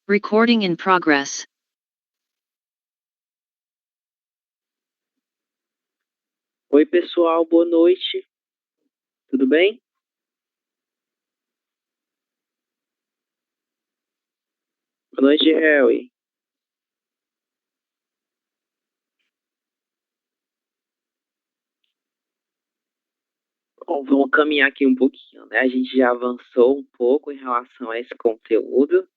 Recording in progress. Oi, pessoal, boa noite. Tudo bem? Boa noite, Harry. Bom, vamos caminhar aqui um pouquinho, né? A gente já avançou um pouco em relação a esse conteúdo.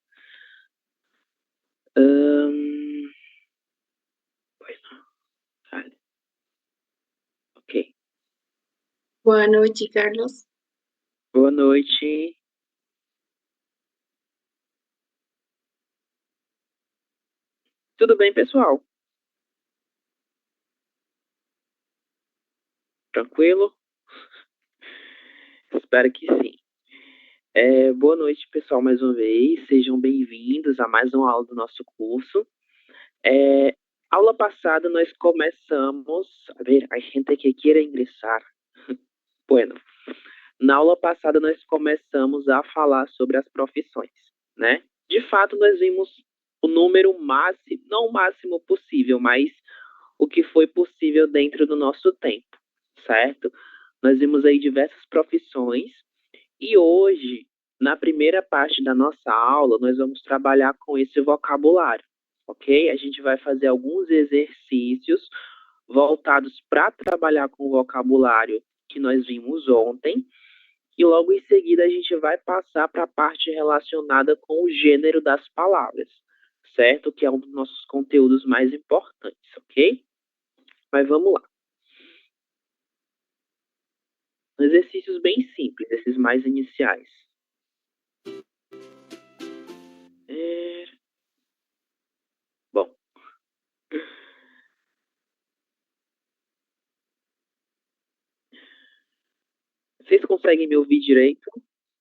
Pois não, vale. Ok. Boa noite, Carlos. Boa noite. Tudo bem, pessoal? Tranquilo? Espero que sim. Boa noite, pessoal, mais uma vez. Sejam bem-vindos a mais uma aula do nosso curso. Aula passada nós começamos... A ver, a gente que quiera ingressar. Bueno, na aula passada nós começamos a falar sobre as profissões, né? De fato, nós vimos o número máximo, não o máximo possível, mas o que foi possível dentro do nosso tempo, certo? Nós vimos aí diversas profissões e hoje, na primeira parte da nossa aula, nós vamos trabalhar com esse vocabulário, ok? A gente vai fazer alguns exercícios voltados para trabalhar com o vocabulário que nós vimos ontem, e logo em seguida a gente vai passar para a parte relacionada com o gênero das palavras, certo? Que é um dos nossos conteúdos mais importantes, ok? Mas vamos lá. Exercícios bem simples, esses mais iniciais. Bom. Vocês conseguem me ouvir direito?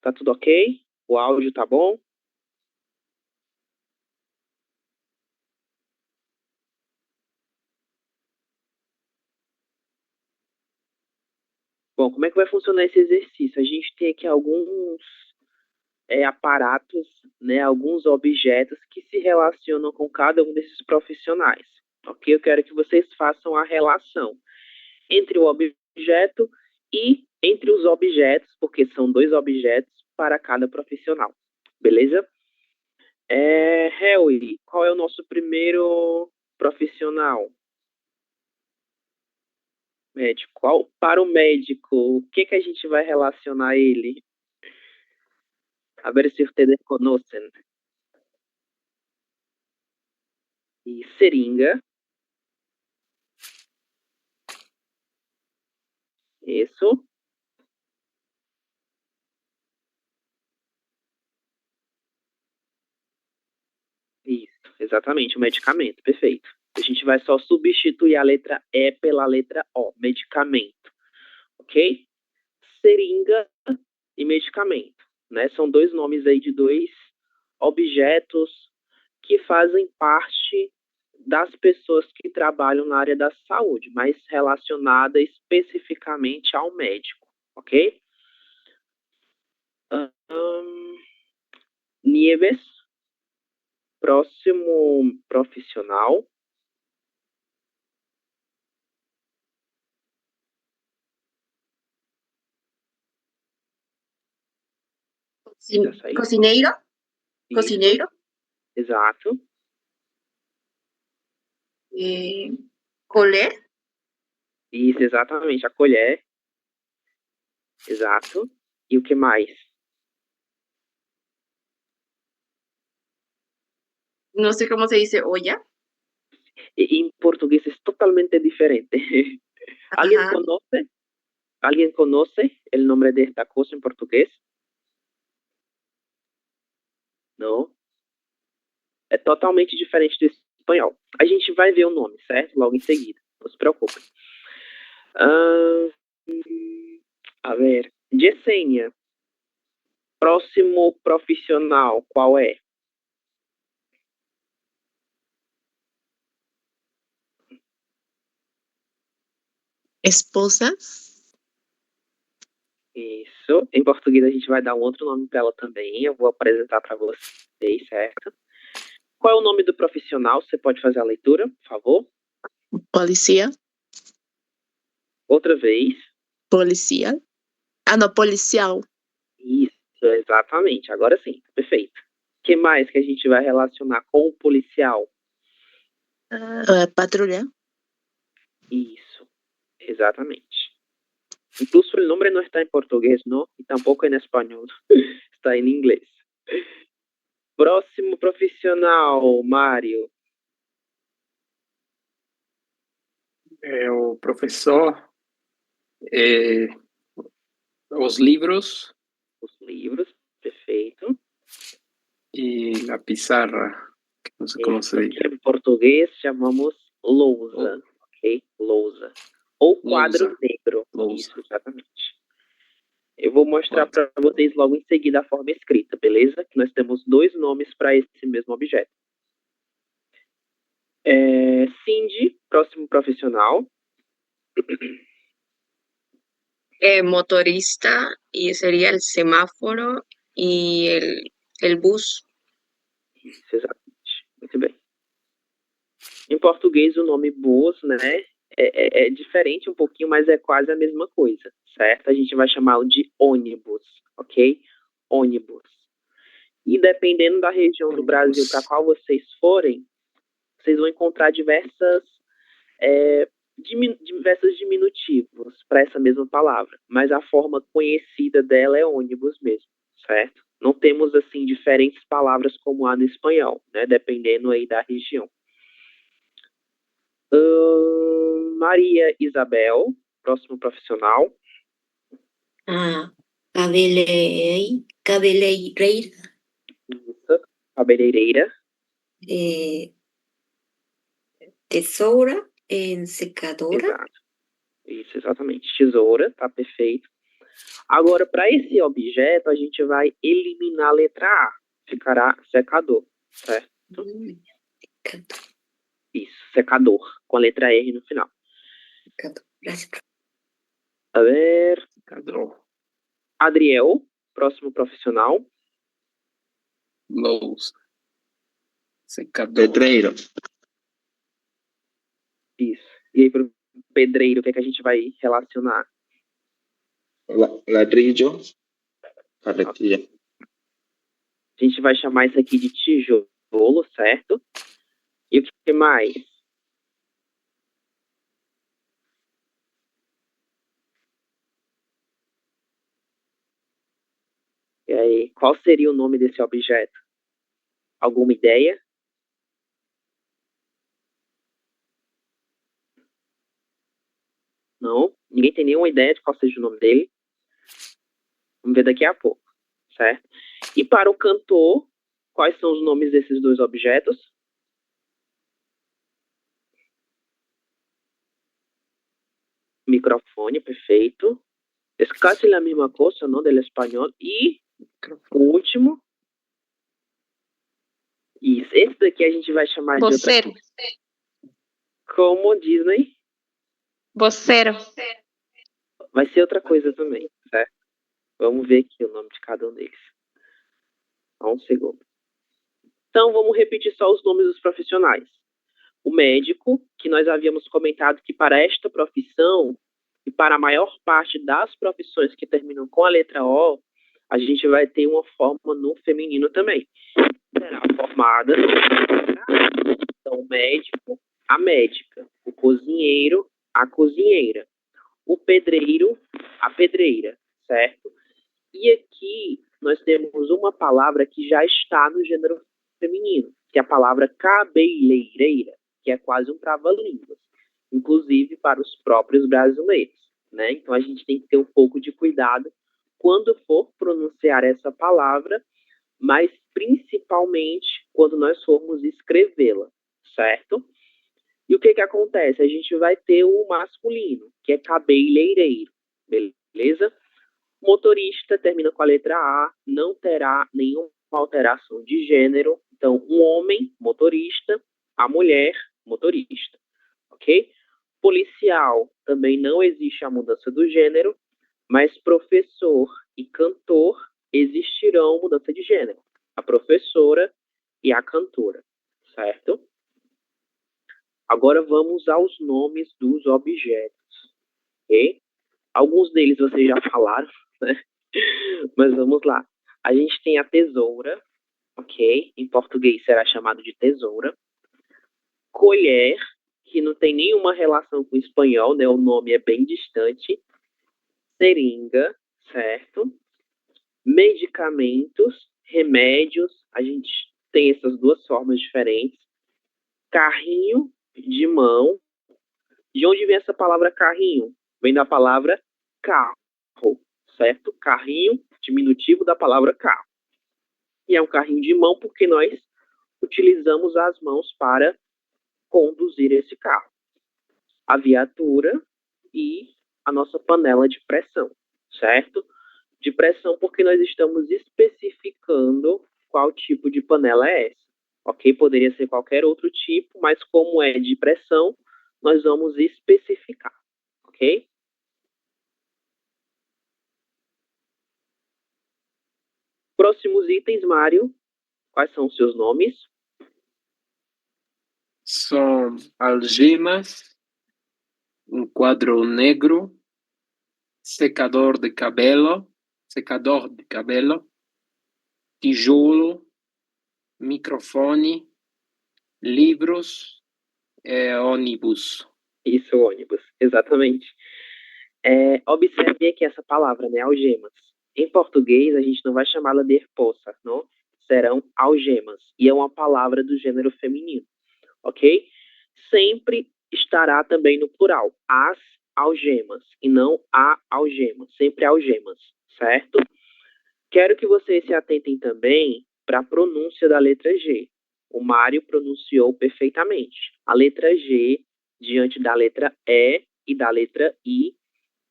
Tá tudo ok? O áudio tá bom? Bom, como é que vai funcionar esse exercício? A gente tem aqui alguns aparatos, né, alguns objetos que se relacionam com cada um desses profissionais, ok? Eu quero que vocês façam a relação entre o objeto e entre os objetos, porque são dois objetos para cada profissional, beleza? Harry, qual é o nosso primeiro profissional? Médico. Para o médico, o que a gente vai relacionar ele? A ver se ustedes conocen. E seringa. Isso. Isso, exatamente, o medicamento, perfeito. A gente vai só substituir a letra E pela letra O, medicamento, ok? Seringa e medicamento, né? São dois nomes aí de dois objetos que fazem parte das pessoas que trabalham na área da saúde, mas relacionada especificamente ao médico, ok? Nieves, próximo profissional. Cocineiro? Isso. Cocineiro? Exato. Colher? Isso, exatamente, a colher. Exato. E o que mais? No sé cómo se dice olla. Em português é totalmente diferente. ¿Alguien conoce? ¿Alguien conoce el nombre de esta cosa en portugués? Não? É totalmente diferente do espanhol. A gente vai ver o nome, certo? Logo em seguida. Não se preocupe. A ver. Yesenia. Próximo profissional, qual é? Esposa. Isso. Em português a gente vai dar um outro nome para ela também. Eu vou apresentar para vocês, certo? Qual é o nome do profissional? Você pode fazer a leitura, por favor? Policía. Outra vez. Policial. Ah, não, policial. Isso, exatamente. Agora sim, perfeito. O que mais que a gente vai relacionar com o policial? Patrulha. Isso, exatamente. Incluso el nombre no está en portugués, ¿no? Y tampoco en español. Está en inglés. Próximo profissional, Mário. O professor, os livros Os livros, perfeito. e a pizarra, que não sei como se diz. Em português chamamos lousa, ok? Lousa. Ou quadro Lousa. negro. Lousa. Isso, exatamente. Eu vou mostrar para vocês logo em seguida a forma escrita, beleza? Que nós temos 2 nomes para esse mesmo objeto. Cindy, próximo profissional. Motorista, y sería el semáforo y el bus. Isso, exatamente. Muito bem. Em português, o nome bus, né, é diferente um pouquinho, mas é quase a mesma coisa, certo? A gente vai chamá-lo de ônibus, ok? Ônibus. E dependendo da região do Brasil para qual vocês forem, vocês vão encontrar diversos diminutivos para essa mesma palavra, mas a forma conhecida dela é ônibus mesmo, certo? Não temos, assim, diferentes palavras como há no espanhol, né, dependendo aí da região. Maria Isabel, próximo profissional. Cabeleireira. Isso, cabeleireira. Tesoura, secadora. Exato. Isso, exatamente. Tesoura, tá perfeito. Agora, para esse objeto, a gente vai eliminar a letra A. Ficará secador, certo? Secador. Isso, secador, com a letra R no final. Secador. Gracias. A ver. Secador. Adriel, próximo profissional. Lousa. Secador. Pedreiro. Isso. E aí, pro pedreiro, o que é que a gente vai relacionar? Ladrillo. Carretilha. A gente vai chamar isso aqui de tijolo, certo? E o que mais? E aí, qual seria o nome desse objeto? Alguma ideia? Não? Ninguém tem nenhuma ideia de qual seja o nome dele? Vamos ver daqui a pouco, certo? E para o cantor, quais são os nomes desses 2 objetos? Microfone, perfeito. Es casi la misma cosa, ¿no? Del español. E o último. Isso. Esse daqui a gente vai chamar de outra coisa. Como Disney. Vocero. Vai ser outra coisa também, certo? Vamos ver aqui o nome de cada um deles. Só um segundo. Então, vamos repetir só os nomes dos profissionais. O médico, que nós havíamos comentado que para esta profissão e para a maior parte das profissões que terminam com a letra O, a gente vai ter uma forma no feminino também. Será formada, então, o médico, a médica, o cozinheiro, a cozinheira, o pedreiro, a pedreira, certo? E aqui nós temos uma palavra que já está no gênero feminino, que é a palavra cabeleireira, que é quase um trava-línguas, inclusive para os próprios brasileiros, né? Então a gente tem que ter um pouco de cuidado quando for pronunciar essa palavra, mas principalmente quando nós formos escrevê-la, certo? E o que que acontece? A gente vai ter o masculino, que é cabeleireiro, beleza? Motorista termina com a letra A, não terá nenhuma alteração de gênero. Então, um homem, motorista, a mulher, motorista, ok? Policial, também não existe a mudança do gênero, mas professor e cantor existirão mudança de gênero. A professora e a cantora. certo? Agora vamos aos nomes dos objetos, ok? Alguns deles vocês já falaram, né? Mas vamos lá. A gente tem a tesoura, ok? Em português será chamado de tesoura. Colher, que não tem nenhuma relação com o espanhol, né? O nome é bem distante. Seringa, certo? Medicamentos, remédios, a gente tem essas duas formas diferentes. Carrinho de mão. De onde vem essa palavra carrinho? Vem da palavra carro, certo? Carrinho, diminutivo da palavra carro. E é um carrinho de mão porque nós utilizamos as mãos para conduzir esse carro. A viatura e a nossa panela de pressão, certo? De pressão porque nós estamos especificando qual tipo de panela é essa, ok? Poderia ser qualquer outro tipo, mas como é de pressão, nós vamos especificar, ok? Próximos itens, Mário. Quais são os seus nomes? São algemas, um quadro negro, secador de cabelo, tijolo, microfone, livros e ônibus. Isso, ônibus, exatamente. Observe aqui essa palavra, né? Algemas. Em português, a gente não vai chamá-la de esposa, não? Serão algemas. E é uma palavra do gênero feminino, ok? Sempre estará também no plural. As algemas, e não a algemas. Sempre algemas, certo? Quero que vocês se atentem também para a pronúncia da letra G. O Mário pronunciou perfeitamente. A letra G, diante da letra E e da letra I,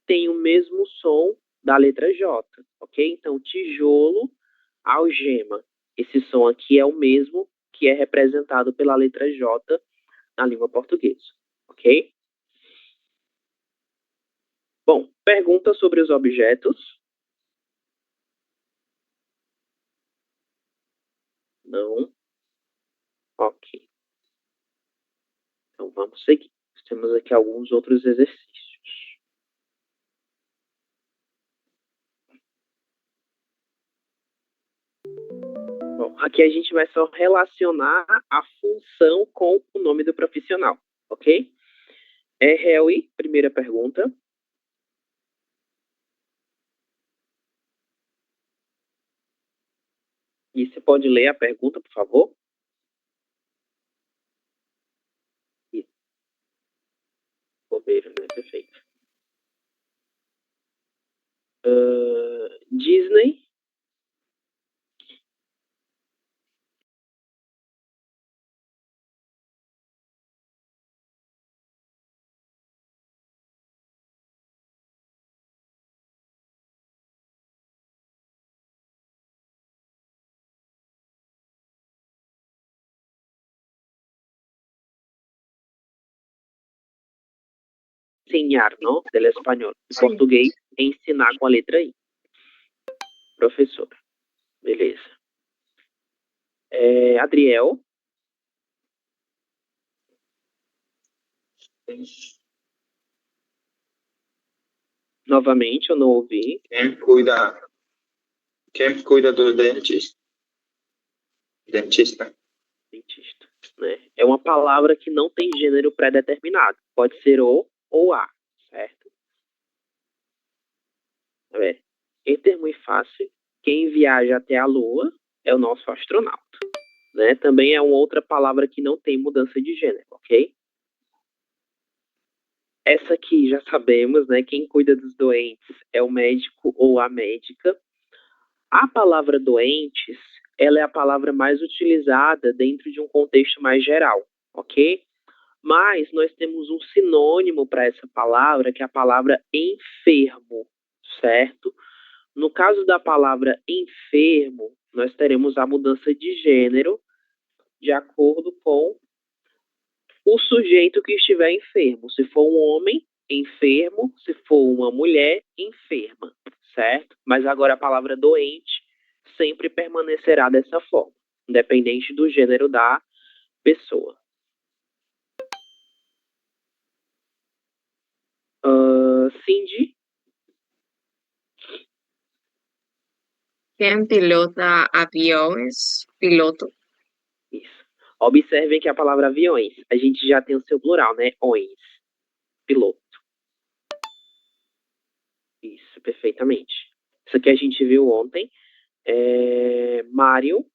tem o mesmo som da letra J, ok? Então, tijolo, algema. Esse som aqui é o mesmo que é representado pela letra J na língua portuguesa, ok? Bom, pergunta sobre os objetos. Não. Ok. Então, vamos seguir. Temos aqui alguns outros exercícios. Bom, aqui a gente vai só relacionar a função com o nome do profissional, ok? Helly, primeira pergunta. E você pode ler a pergunta, por favor? Isso. Bobeira, né? Perfeito. Disney. Enseñar, ¿no? Del español. Em português, ensinar com a letra I. Professora. Beleza. Adriel. Novamente, eu não ouvi. Quem cuida dos dentes? Dentista. Dentista, né? É uma palavra que não tem gênero pré-determinado. Pode ser o ou a, certo? Em termo e fácil, quem viaja até a Lua é o nosso astronauta, né? Também é uma outra palavra que não tem mudança de gênero, ok? Essa aqui já sabemos, né? Quem cuida dos doentes é o médico ou a médica. A palavra doentes, ela é a palavra mais utilizada dentro de um contexto mais geral, ok? Mas nós temos um sinônimo para essa palavra, que é a palavra enfermo, certo? No caso da palavra enfermo, nós teremos a mudança de gênero de acordo com o sujeito que estiver enfermo. Se for um homem, enfermo. Se for uma mulher, enferma, certo? Mas agora a palavra doente sempre permanecerá dessa forma, independente do gênero da pessoa. Cindy, ¿Quién pilota aviones? Piloto. isso. Observem que a palavra aviões, a gente já tem o seu plural, né? Ões, piloto. Isso, perfeitamente. Isso aqui a gente viu ontem. Mário,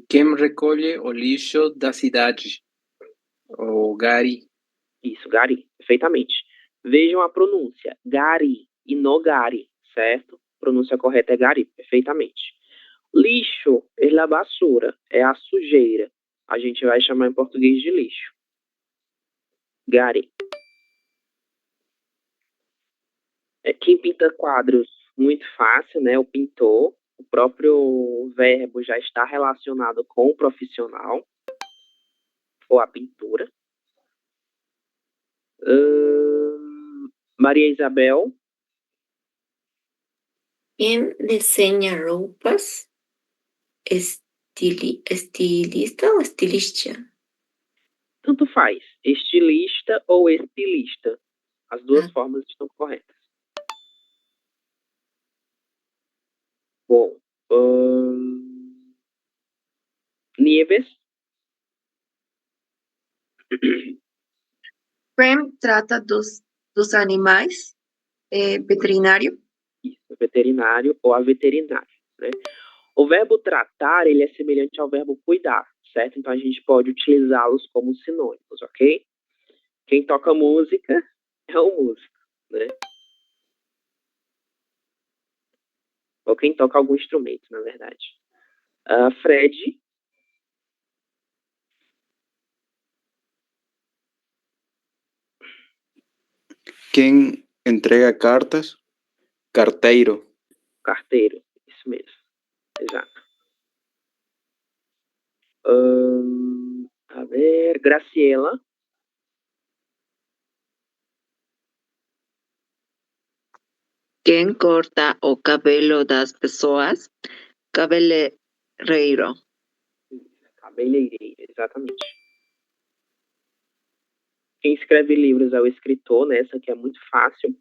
Quem recolhe o lixo da cidade? O Gari. isso, Gari, perfeitamente. Vejam a pronúncia, Gari e Nogari, certo? A pronúncia correta é Gari, perfeitamente. Lixo é la basura, é a sujeira. A gente vai chamar em português de lixo. Gari. Quem pinta quadros, muito fácil, né? O pintor. O próprio verbo já está relacionado com o profissional, ou a pintura. Maria Isabel, ¿Quién diseña ropas? ¿Estilista o estilista? tanto faz, estilista ou estilista. As duas formas estão corretas. Bom, Nieves, Prem trata dos animais, veterinário. isso, veterinário ou a veterinária, né? O verbo tratar, ele é semelhante ao verbo cuidar, certo? Então a gente pode utilizá-los como sinônimos, ok? Quem toca música é o músico, né? Ou quem toca algum instrumento, na verdade. Fred, Quem entrega cartas? Carteiro. carteiro, isso mesmo, exato. A ver, Graciela, Quem corta o cabelo das pessoas? Cabeleireiro. cabeleireira, exatamente. Quem escreve livros é o escritor, né? Essa aqui é muito fácil.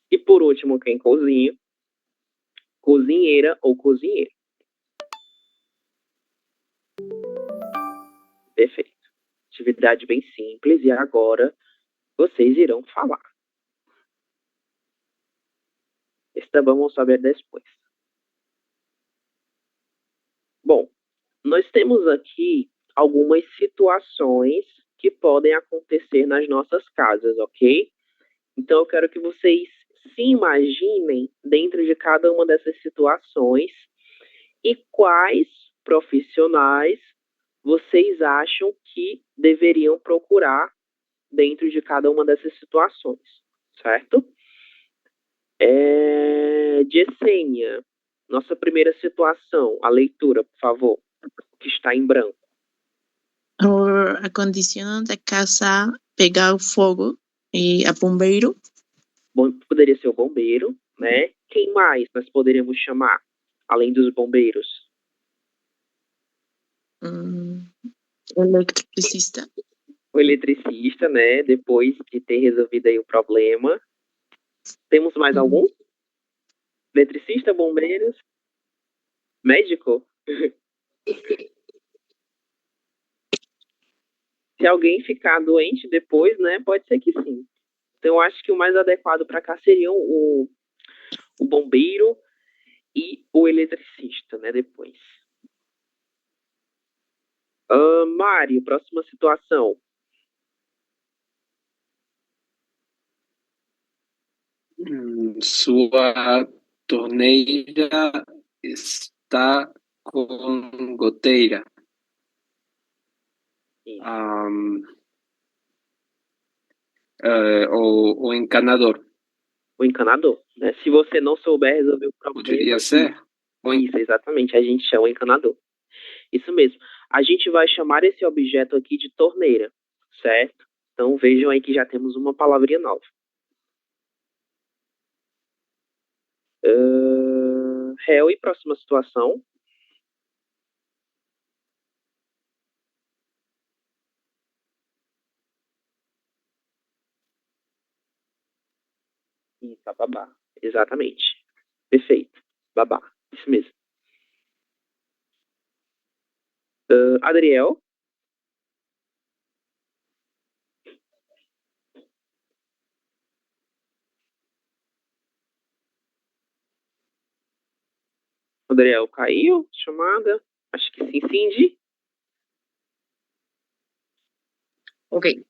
E por último, quem cozinha? Cozinheira ou cozinheiro. Perfeito. Atividade bem simples e agora vocês irão falar. Esta vamos saber depois. Bom, nós temos aqui algumas situações que podem acontecer nas nossas casas, ok? Então eu quero que vocês se imaginem dentro de cada uma dessas situações e quais profissionais vocês acham que deveriam procurar dentro de cada uma dessas situações, certo? Yesenia, nossa primeira situação, a leitura, por favor, que está em branco. O acondicionado da casa pegar fogo e a bombeiro. Bom, poderia ser o bombeiro, né? Quem mais nós poderíamos chamar, além dos bombeiros? Eletricista. O eletricista, né? Depois de ter resolvido aí o problema. Temos mais algum? Eletricista, bombeiros, médico? Se alguém ficar doente depois, né? Pode ser que sim. Então, eu acho que o mais adequado para cá seriam o bombeiro e o eletricista, né? Depois. Mário, próxima situação. Sua torneira está com goteira. O encanador. O encanador, né? Se você não souber resolver o problema... Poderia ser? Isso, exatamente. A gente chama o encanador. Isso mesmo. A gente vai chamar esse objeto aqui de torneira, certo? Então vejam aí que já temos uma palavrinha nova. Harry, próxima situação. Isso, a babá. Exatamente. Perfeito. Babá. Isso mesmo. Adriel. Adriel caiu, chamada. Acho que sim, Cindy. Ok.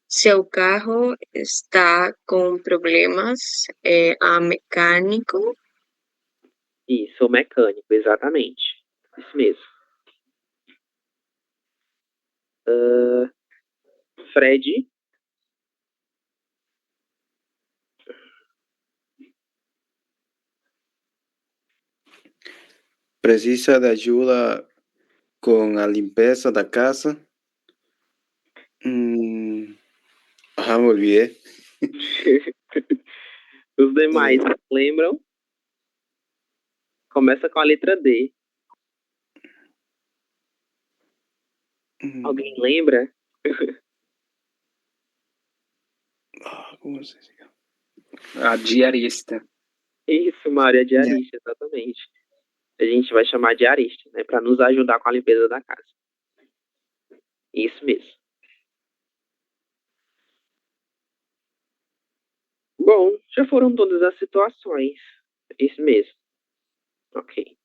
Seu carro está com problemas a mecânico. Isso, o mecânico, exatamente. Isso mesmo. Fred. Precisa de ajuda com a limpeza da casa. Me olvidei. Os demais lembram? Começa com a letra D. Alguém lembra? Como se chama? A diarista. Isso, Mário, é diarista, exatamente. A gente vai chamar de diarista, né? Para nos ajudar com a limpeza da casa. Isso mesmo. Bom, já foram todas as situações. Isso mesmo. Ok.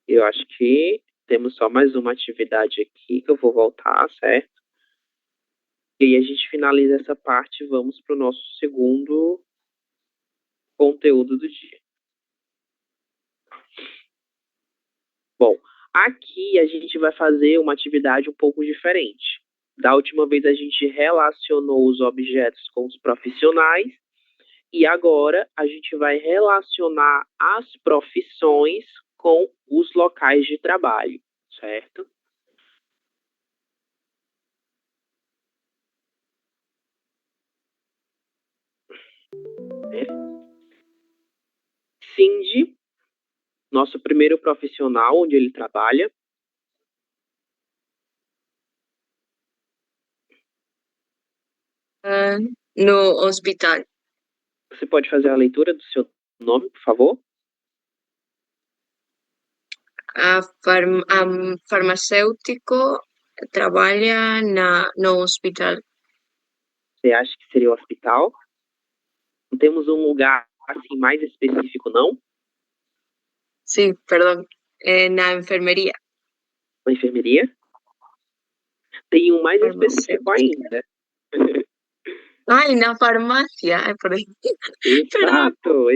Eu acho que temos só mais uma atividade aqui que eu vou voltar, certo? E aí a gente finaliza essa parte e vamos para o nosso segundo conteúdo do dia. Bom, aqui a gente vai fazer uma atividade um pouco diferente. Da última vez a gente relacionou os objetos com os profissionais e agora a gente vai relacionar as profissões com os locais de trabalho, certo? Cindy, nosso primeiro profissional, onde ele trabalha. No hospital. Você pode fazer a leitura do seu nome, por favor? Farmacêutico trabalha no hospital. Você acha que seria o hospital? Não temos um lugar assim mais específico, não? Sim, perdão. Na enfermeria. Na enfermeria? Tem um mais específico Farmacêutica. ainda. Ai, na farmácia. Ai, por aí. Exato.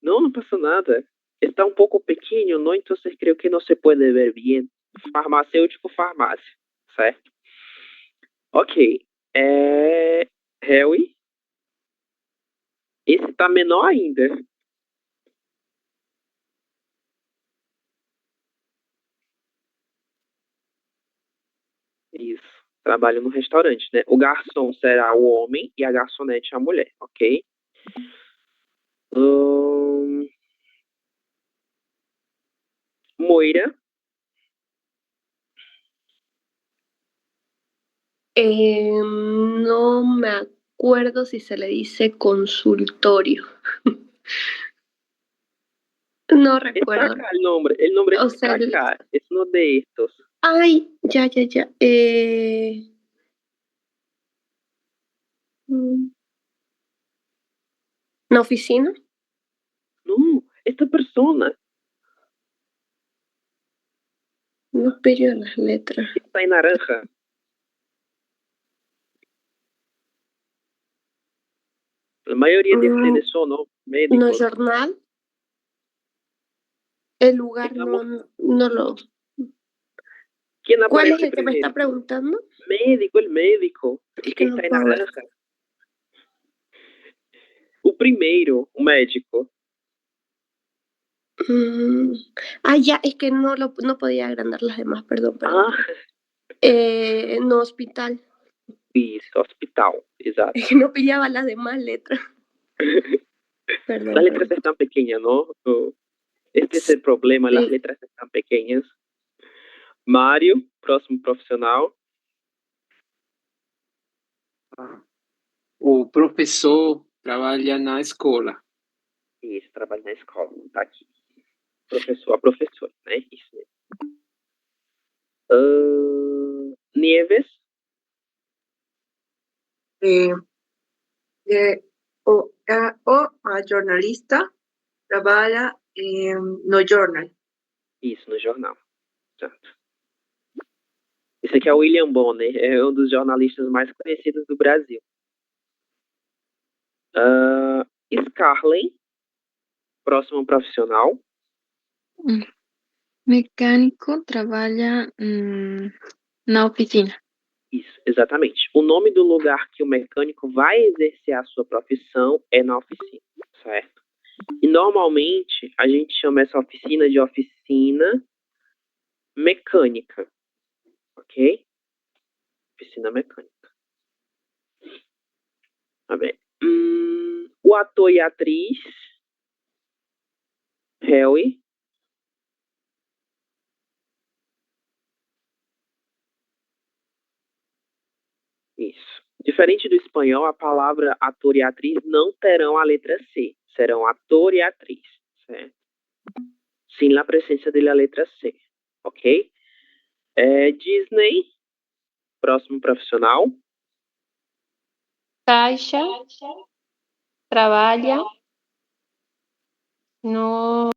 No, no pasa nada. Está un poco pequeño, ¿no? Entonces creo que no se puede ver bien. Farmacêutico, farmácia, certo? Ok. Harry. Esse tá menor ainda. Isso. Trabalho no restaurante, né? O garçom será o homem e a garçonete a mulher, ok? Moira. No me acuerdo si se le dice consultorio. No Está recuerdo. acá el nombre. El nombre O está sea, acá. Es uno de estos. Ay, ya. ¿Una oficina? No, esta persona No pillo las letras. está en naranja. La mayoría de ustedes son, ¿no? No Médicos. jornal. El lugar Estamos- no lo. ¿Quién ¿Cuál es aparece el que me primero? está preguntando? Médico, el médico. Es El que que no está en puedo ver. naranja. O primeiro, o médico. Ya, es que no podía agrandar las demás, perdón. Ah, No hospital. isso, hospital. Exato. Es que no pillaba las demás letras. Perdón. Las letras están pequeñas, ¿no? Este es el problema, las Sí. letras están pequeñas. Mário, próximo profissional. O professor trabalha na escola. Isso, trabalho na escola, tá aqui. Professor, a professora, né? Isso mesmo. Nieves, Eh, a jornalista trabalha no jornal. isso, no jornal. Certo. Esse aqui é o William Bonner, é um dos jornalistas mais conhecidos do Brasil. Scarlett, próximo profissional. Mecânico trabalha na oficina. Isso, exatamente. O nome do lugar que o mecânico vai exercer a sua profissão é na oficina, certo? E normalmente a gente chama essa oficina de oficina mecânica, ok? Oficina mecânica. Tá bem. O ator e a atriz, Harry. Isso. Diferente do espanhol, a palavra ator e atriz não terão a letra C. Serão ator e atriz, certo? Sin la presencia de la letra C, ok? Disney, próximo profissional. Caixa trabalha no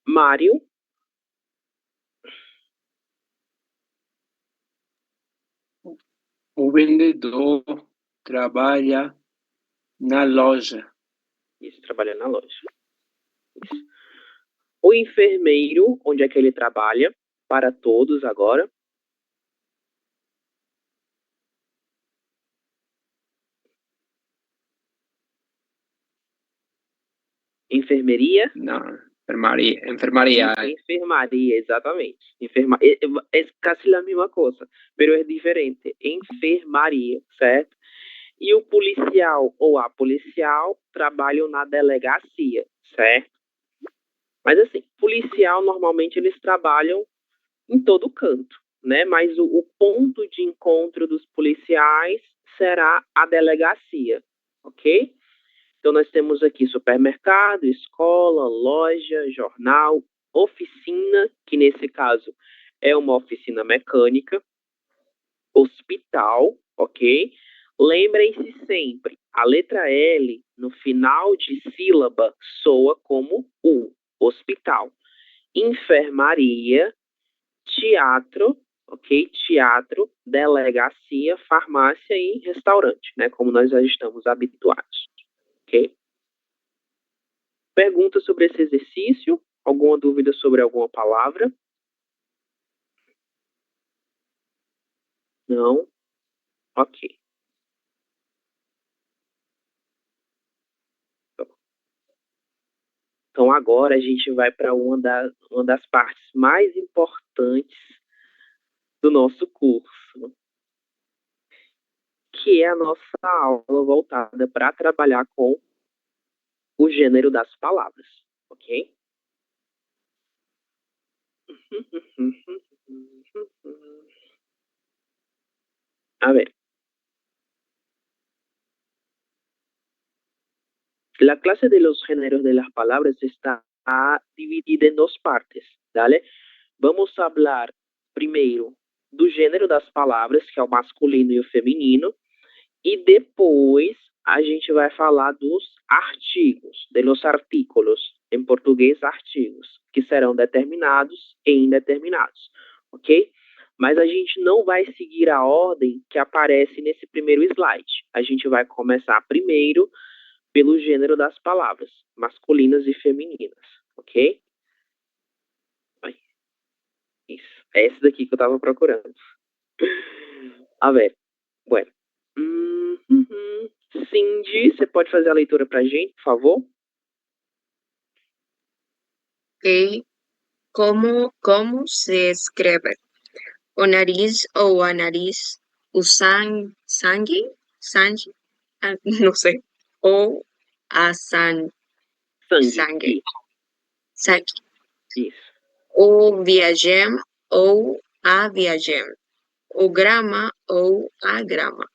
Mário. O vendedor trabalha na loja. Isso, trabalha na loja. Isso. O enfermeiro, onde é que ele trabalha? Para todos agora. Enfermeria? Não, enfermaria. Enfermaria, exatamente. É quase a mesma coisa, pero é diferente. Enfermaria, certo? E o policial ou a policial trabalham na delegacia, certo? Mas assim, policial normalmente eles trabalham em todo canto, né? Mas o ponto de encontro dos policiais será a delegacia, ok? Então, nós temos aqui supermercado, escola, loja, jornal, oficina, que nesse caso é uma oficina mecânica, hospital, ok? Lembrem-se sempre, a letra L no final de sílaba soa como U, hospital. Enfermaria, teatro, ok? Teatro, delegacia, farmácia e restaurante, né? Como nós já estamos habituados. Ok? Pergunta sobre esse exercício? Alguma dúvida sobre alguma palavra? Não? Ok. Então agora a gente vai para uma das partes mais importantes do nosso curso, que é a nossa aula voltada para trabalhar com o gênero das palavras, ok? A ver. La clase de los géneros de las palabras está dividida en dos partes, ¿vale? Vamos a hablar primeiro do gênero das palavras, que é o masculino e o feminino, e depois a gente vai falar dos artigos, de los artículos, em português, artigos, que serão determinados e indeterminados, ok? Mas a gente não vai seguir a ordem que aparece nesse primeiro slide. A gente vai começar primeiro pelo gênero das palavras, masculinas e femininas, ok? Isso, é esse daqui que eu estava procurando. A ver, bueno, Cindy, você pode fazer a leitura pra gente, por favor? Ok. Como se escreve? O nariz ou a nariz? O sangue? Sangue? Ah, não sei. Ou a Sangue. sangue. Sangue. Isso. O viajem ou a viajem. O grama ou a grama.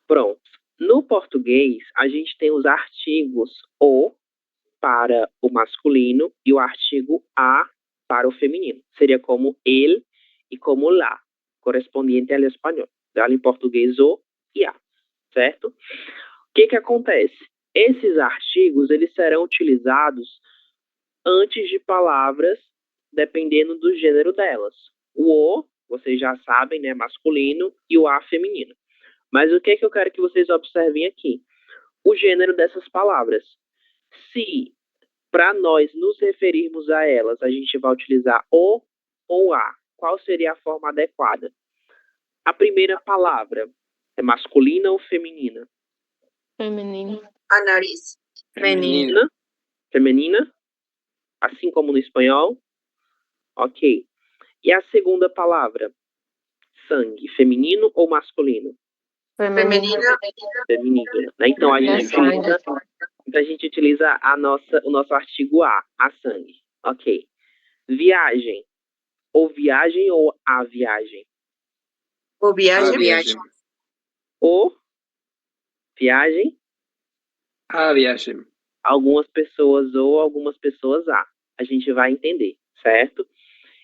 Pronto. No português, a gente tem os artigos o para o masculino e o artigo a para o feminino. Seria como ele e como lá, correspondiente ao espanhol. Dá em português o e a, certo? O que acontece? Esses artigos, eles serão utilizados antes de palavras, dependendo do gênero delas. O, vocês já sabem, né, masculino, e o a feminino. Mas o que eu quero que vocês observem aqui? O gênero dessas palavras. Se, para nós nos referirmos a elas, a gente vai utilizar o ou a, qual seria a forma adequada? A primeira palavra é masculina ou feminina? Femenino. A nariz. Feminino. Feminina? Assim como no espanhol? Ok. E a segunda palavra? Sangue, feminino ou masculino? Feminina. Feminino, né? Então a gente utiliza o nosso artigo a sangue. Ok. Viagem. Ou viagem ou a viagem? O viagem. A viagem. O viagem. A viagem. Algumas pessoas ou algumas pessoas a. A gente vai entender, certo?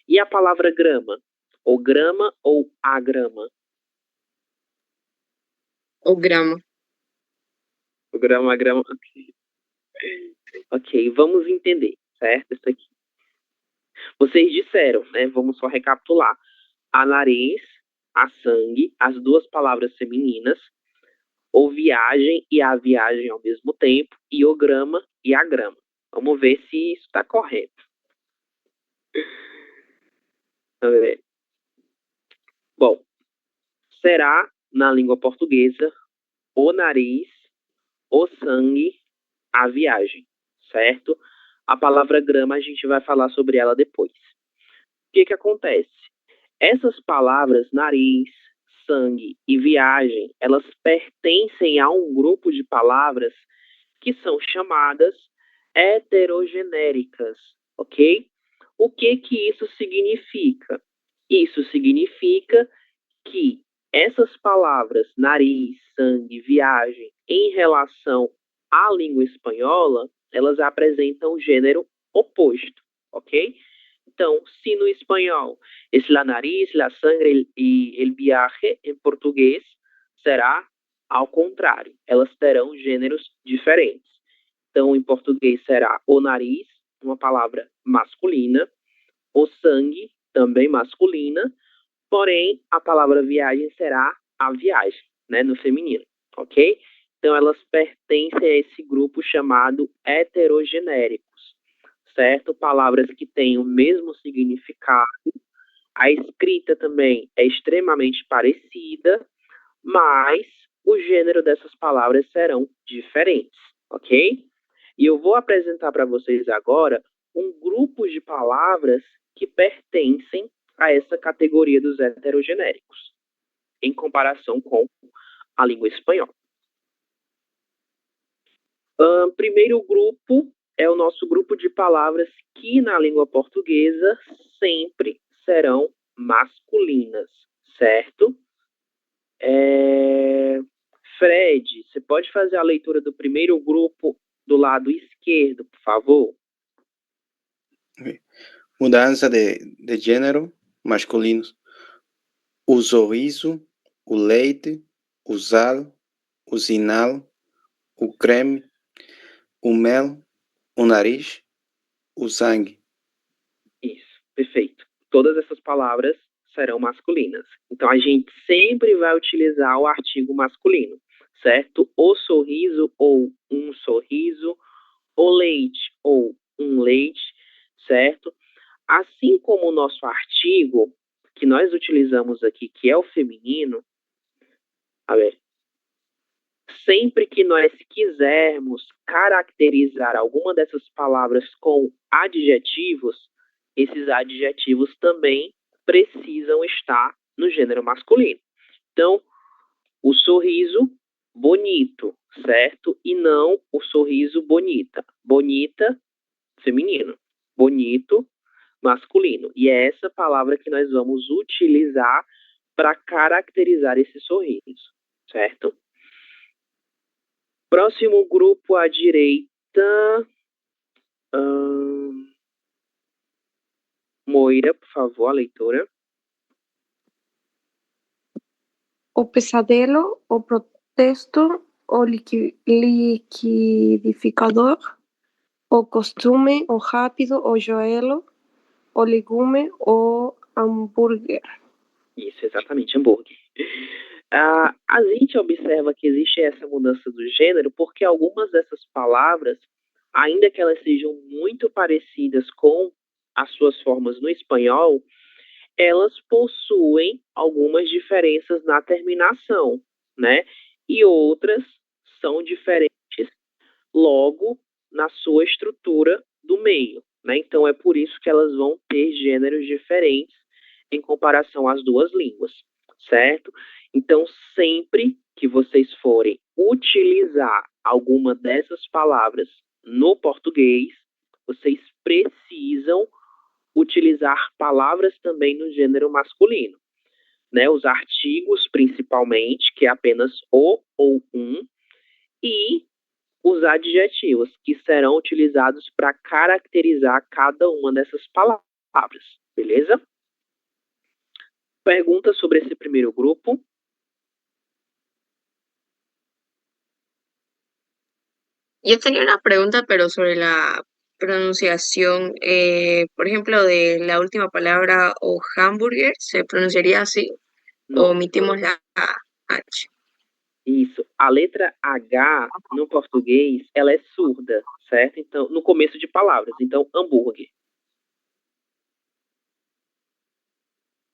E a palavra grama? O grama ou a grama? O grama. O grama, a grama. Ok, vamos entender, certo? Isso aqui. Vocês disseram, né? Vamos só recapitular. A nariz, a sangue, as duas palavras femininas, o viagem e a viagem ao mesmo tempo, e o grama e a grama. Vamos ver se isso está correto. Vamos ver. Bom, será, na língua portuguesa, o nariz, o sangue, a viagem, certo? A palavra grama a gente vai falar sobre ela depois. O que acontece? Essas palavras, nariz, sangue e viagem, elas pertencem a um grupo de palavras que são chamadas heterogenéricas, ok? O que isso significa? Isso significa que essas palavras, nariz, sangue, viagem, em relação à língua espanhola, elas apresentam o gênero oposto, ok? Então, se no espanhol es la nariz, la sangre y el viaje, em português será ao contrário. Elas terão gêneros diferentes. Então, em português será o nariz, uma palavra masculina, o sangue, também masculina, porém, a palavra viagem será a viagem, né, no feminino, ok? Então, elas pertencem a esse grupo chamado heterogenéricos, certo? Palavras que têm o mesmo significado, a escrita também é extremamente parecida, mas o gênero dessas palavras serão diferentes, ok? E eu vou apresentar para vocês agora um grupo de palavras que pertencem a essa categoria dos heterogenéricos, em comparação com a língua espanhola. Primeiro grupo é o nosso grupo de palavras que na língua portuguesa sempre serão masculinas, certo? Fred, você pode fazer a leitura do primeiro grupo do lado esquerdo, por favor? Mudança de gênero, masculinos. O sorriso, o leite, o sal, o sinal, o creme, o mel, o nariz, o sangue. Isso, perfeito. Todas essas palavras serão masculinas. Então, a gente sempre vai utilizar o artigo masculino, certo? O sorriso ou um sorriso, o leite ou um leite, certo? Assim como o nosso artigo, que nós utilizamos aqui, que é o feminino, A ver. Sempre que nós quisermos caracterizar alguma dessas palavras com adjetivos, esses adjetivos também precisam estar no gênero masculino. Então, o sorriso bonito, certo? E não o sorriso bonita. Bonita, feminino. Bonito, masculino. E é essa palavra que nós vamos utilizar para caracterizar esse sorriso, certo? Próximo grupo à direita. Moira, por favor, a leitora. O pesadelo, o protesto, o liquidificador, o costume, o rápido, o joelho, o legume, o hambúrguer. Isso, exatamente, hambúrguer. A gente observa que existe essa mudança do gênero porque algumas dessas palavras, ainda que elas sejam muito parecidas com as suas formas no espanhol, elas possuem algumas diferenças na terminação, né? E outras são diferentes logo na sua estrutura do meio, né? Então é por isso que elas vão ter gêneros diferentes em comparação às duas línguas, certo? Então sempre que vocês forem utilizar alguma dessas palavras no português, vocês precisam utilizar palavras também no gênero masculino, né? Os artigos, principalmente, que é apenas o ou um, e os adjetivos, que serão utilizados para caracterizar cada uma dessas palavras, beleza? Pergunta sobre esse primeiro grupo. Yo tenía una pregunta, pero sobre la pronunciación, por ejemplo, de la última palabra o hamburger, ¿se pronunciaría así? No, ¿O omitimos la H? isso. A letra H no português, ela é surda, certo? Então, no começo de palavras. Então, hambúrguer.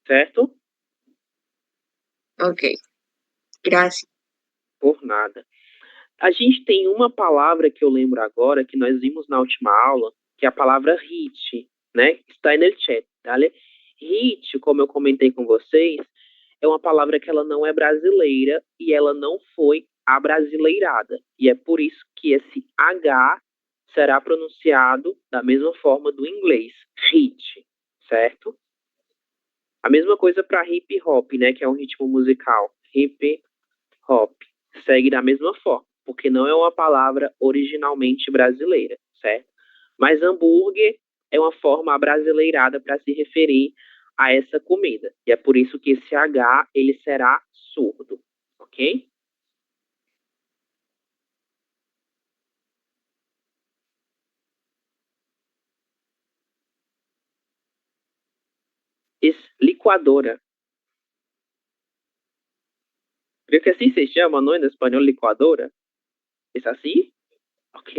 Certo? Ok, gracias. Por nada. A gente tem uma palavra que eu lembro agora, que nós vimos na última aula, que é a palavra hit, né? Está no chat, tá? Hit, como eu comentei com vocês, é uma palavra que ela não é brasileira e ela não foi abrasileirada. E é por isso que esse H será pronunciado da mesma forma do inglês, hit, certo? A mesma coisa para hip hop, né? Que é um ritmo musical. Hip hop. Segue da mesma forma, porque não é uma palavra originalmente brasileira, certo? Mas hambúrguer é uma forma abrasileirada para se referir a essa comida. E é por isso que esse H, ele será surdo, ok? Licuadora. Creo que así se llama, ¿no? En español, licuadora. ¿Es así? Ok.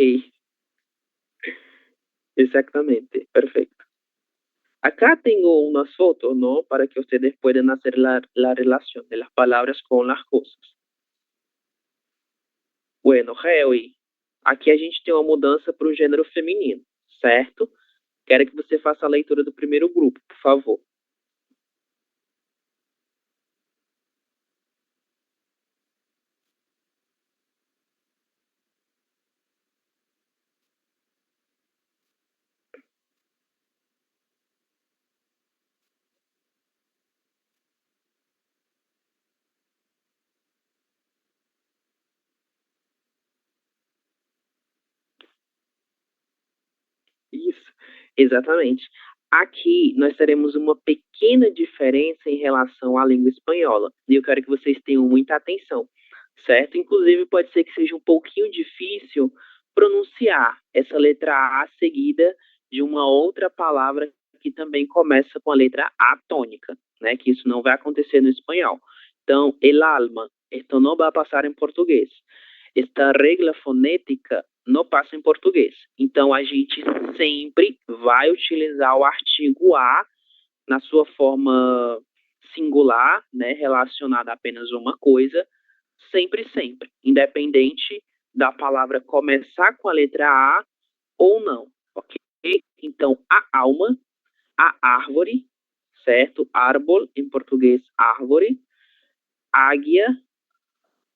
Exactamente, perfecto. Acá tengo unas fotos, ¿no? Para que ustedes puedan hacer la relación de las palabras con las cosas. Bueno, Harry, aqui a gente tem uma mudança para o gênero feminino, certo? Quero que você faça a leitura do primeiro grupo, por favor. Isso, exatamente. Aqui nós teremos uma pequena diferença em relação à língua espanhola. E eu quero que vocês tenham muita atenção, certo? Inclusive, pode ser que seja um pouquinho difícil pronunciar essa letra A seguida de uma outra palavra que também começa com a letra A tônica, né? Que isso não vai acontecer no espanhol. Então, el alma, esto não vai passar em português. Esta regra fonética não passa em português. Então, a gente sempre vai utilizar o artigo A na sua forma singular, né, relacionada a apenas uma coisa, sempre, sempre, independente da palavra começar com a letra A ou não, ok? Então, a alma, a árvore, certo? Árbol, em português, árvore, águia,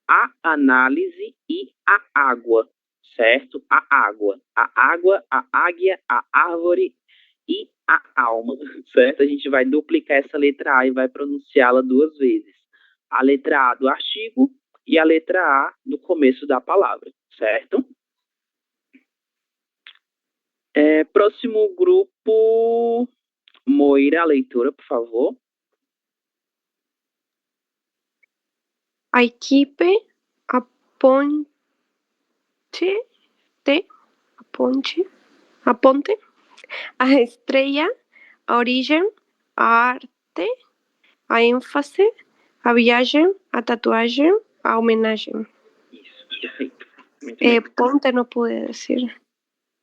a análise e a água, certo? A água, a águia, a árvore e a alma, certo? A gente vai duplicar essa letra A e vai pronunciá-la 2 vezes. A letra A do artigo e a letra A do começo da palavra, certo? Próximo grupo, Moira, a leitura, por favor. A equipe, a ponte, a ponte, a estrella, a origem, a arte, a ênfase, a viagem, a tatuagem, a homenagem. Isso, perfeito. Muito bem. Ponte no pude decir.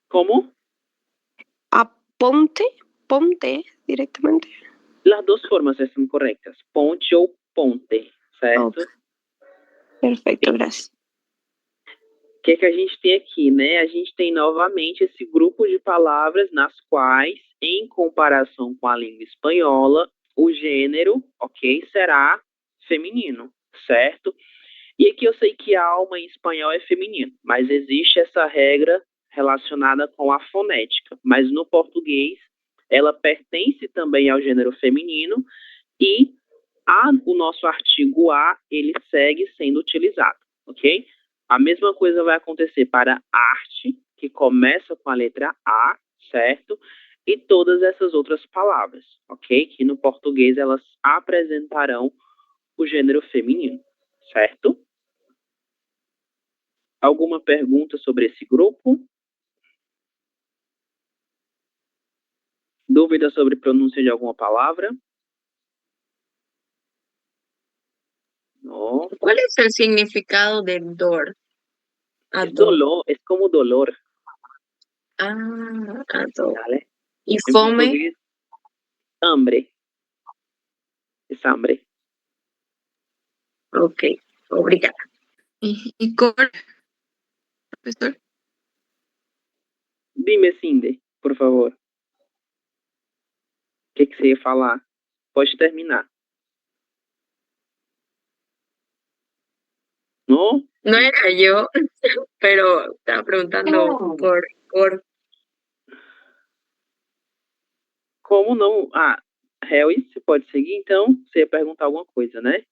Como? A ponte directamente. Las dos formas están correctas, ponte ou ponte, certo? Ok. Perfeito, graças. O que a gente tem aqui, né? A gente tem novamente esse grupo de palavras nas quais, em comparação com a língua espanhola, o gênero, ok, será feminino, certo? E aqui eu sei que alma em espanhol é feminino, mas existe essa regra relacionada com a fonética. Mas no português, ela pertence também ao gênero feminino e o nosso artigo a, ele segue sendo utilizado, ok? A mesma coisa vai acontecer para arte, que começa com a letra A, certo? E todas essas outras palavras, ok? Que no português elas apresentarão o gênero feminino, certo? Alguma pergunta sobre esse grupo? Dúvida sobre pronúncia de alguma palavra? No. ¿Cuál es el significado de dor? Es dolor, es como dolor. Ador. ¿Vale? ¿Y En fome? portugués, hambre. Es hambre. Ok, obrigada. ¿Y cor, profesor? Dime, Cindy, por favor. O que você ia falar? Pode terminar. ¿No? No era yo, pero estaba preguntando por Como não? Harry, você pode seguir, então? Você ia perguntar alguma coisa, né?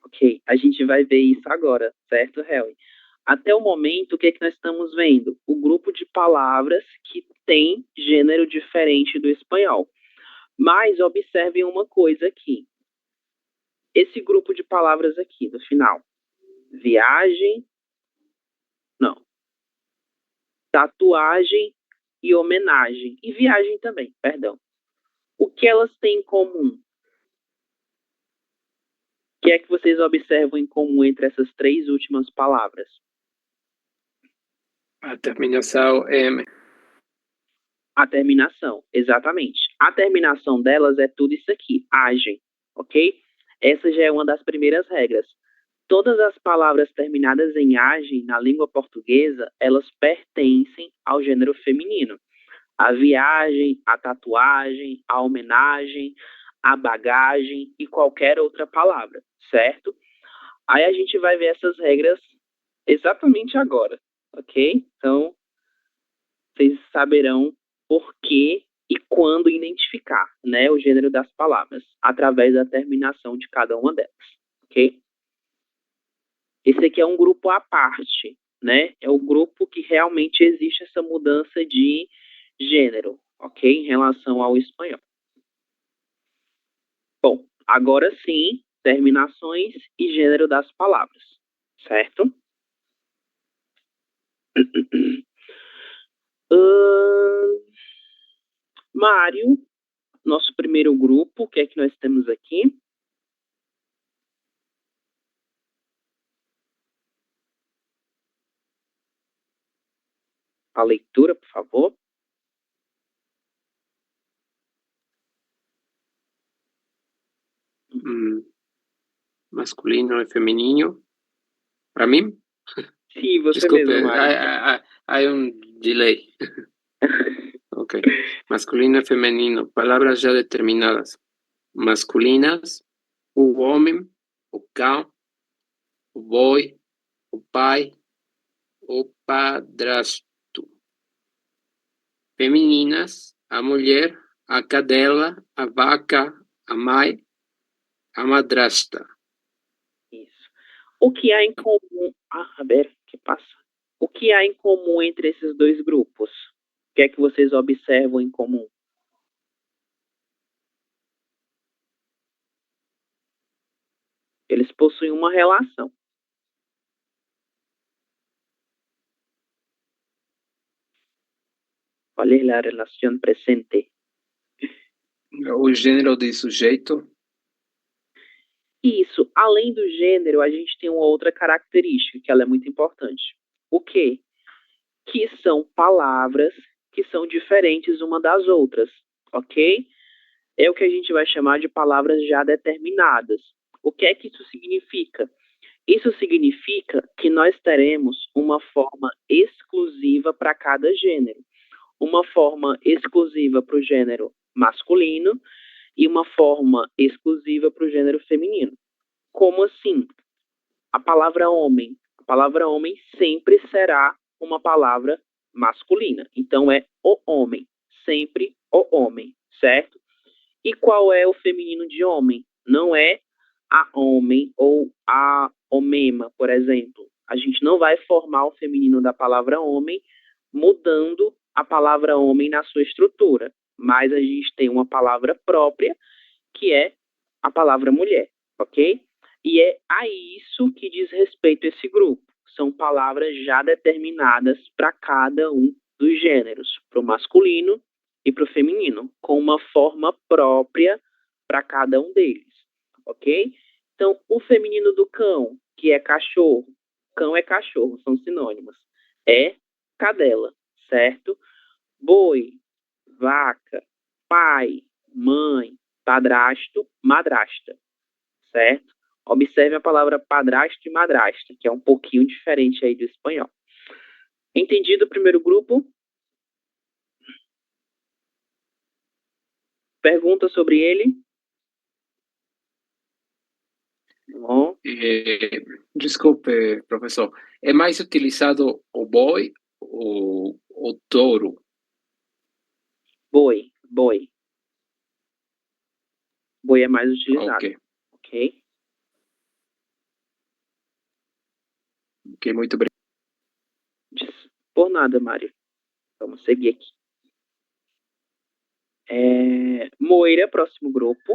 Ok, a gente vai ver isso agora, certo, Harry? Até o momento, o que nós estamos vendo? O grupo de palavras que tem gênero diferente do espanhol. Mas observem uma coisa aqui. Esse grupo de palavras aqui, no final. Viagem, não. Tatuagem e homenagem. E viagem também, perdão. O que elas têm em comum? O que é que vocês observam em comum entre essas 3 últimas palavras? A terminação M. A terminação, exatamente. A terminação delas é tudo isso aqui, agem, ok? Essa já é uma das primeiras regras. Todas as palavras terminadas em agem na língua portuguesa, elas pertencem ao gênero feminino. A viagem, a tatuagem, a homenagem, a bagagem e qualquer outra palavra, certo? Aí a gente vai ver essas regras exatamente agora, ok? Então, vocês saberão por que e quando identificar, né, o gênero das palavras, através da terminação de cada uma delas, ok? Esse aqui é um grupo à parte, né? É o grupo que realmente existe essa mudança de gênero, ok? Em relação ao espanhol. Bom, agora sim, terminações e gênero das palavras, certo? Mário, nosso primeiro grupo, o que é que nós temos aqui? A leitura, por favor. Masculino e feminino. Para mim? Sim, você Desculpe, mesmo, Mário. há um delay. Ok. Masculino e feminino. Palavras já determinadas. Masculinas, o homem, o cão, o boi, o pai, o padrasto. Femininas, a mulher, a cadela, a vaca, a mãe, a madrasta. Isso. O que há em comum... a ver, que passa? O que há em comum entre esses dois grupos? O que é que vocês observam em comum? Eles possuem uma relação. ¿Cuál es la relación presente? O gênero de sujeito. Isso. Além do gênero, a gente tem uma outra característica, que ela é muito importante. O quê? Que são palavras que são diferentes uma das outras, ok? É o que a gente vai chamar de palavras já determinadas. O que é que isso significa? Isso significa que nós teremos uma forma exclusiva para cada gênero. Uma forma exclusiva para o gênero masculino e uma forma exclusiva para o gênero feminino. Como assim? A palavra homem sempre será uma palavra masculina. Então é o homem, sempre o homem, certo? E qual é o feminino de homem? Não é a homem ou a homema, por exemplo. A gente não vai formar o feminino da palavra homem mudando a palavra homem na sua estrutura, mas a gente tem uma palavra própria que é a palavra mulher, ok? E é a isso que diz respeito esse grupo. São palavras já determinadas para cada um dos gêneros, para o masculino e para o feminino, com uma forma própria para cada um deles, ok? Então, o feminino do cão, que é cachorro, cão é cachorro, são sinônimos, é cadela, certo? Boi, vaca, pai, mãe, padrasto, madrasta, certo? Observe a palavra padrasto e madrasta, que é um pouquinho diferente aí do espanhol. Entendido o primeiro grupo? Pergunta sobre ele? Bom. Desculpe, professor. É mais utilizado o boi ou o touro? Boi. Boi é mais utilizado. Ok? Ok, muito obrigado. Por nada, Mário. Vamos seguir aqui. Moira, próximo grupo.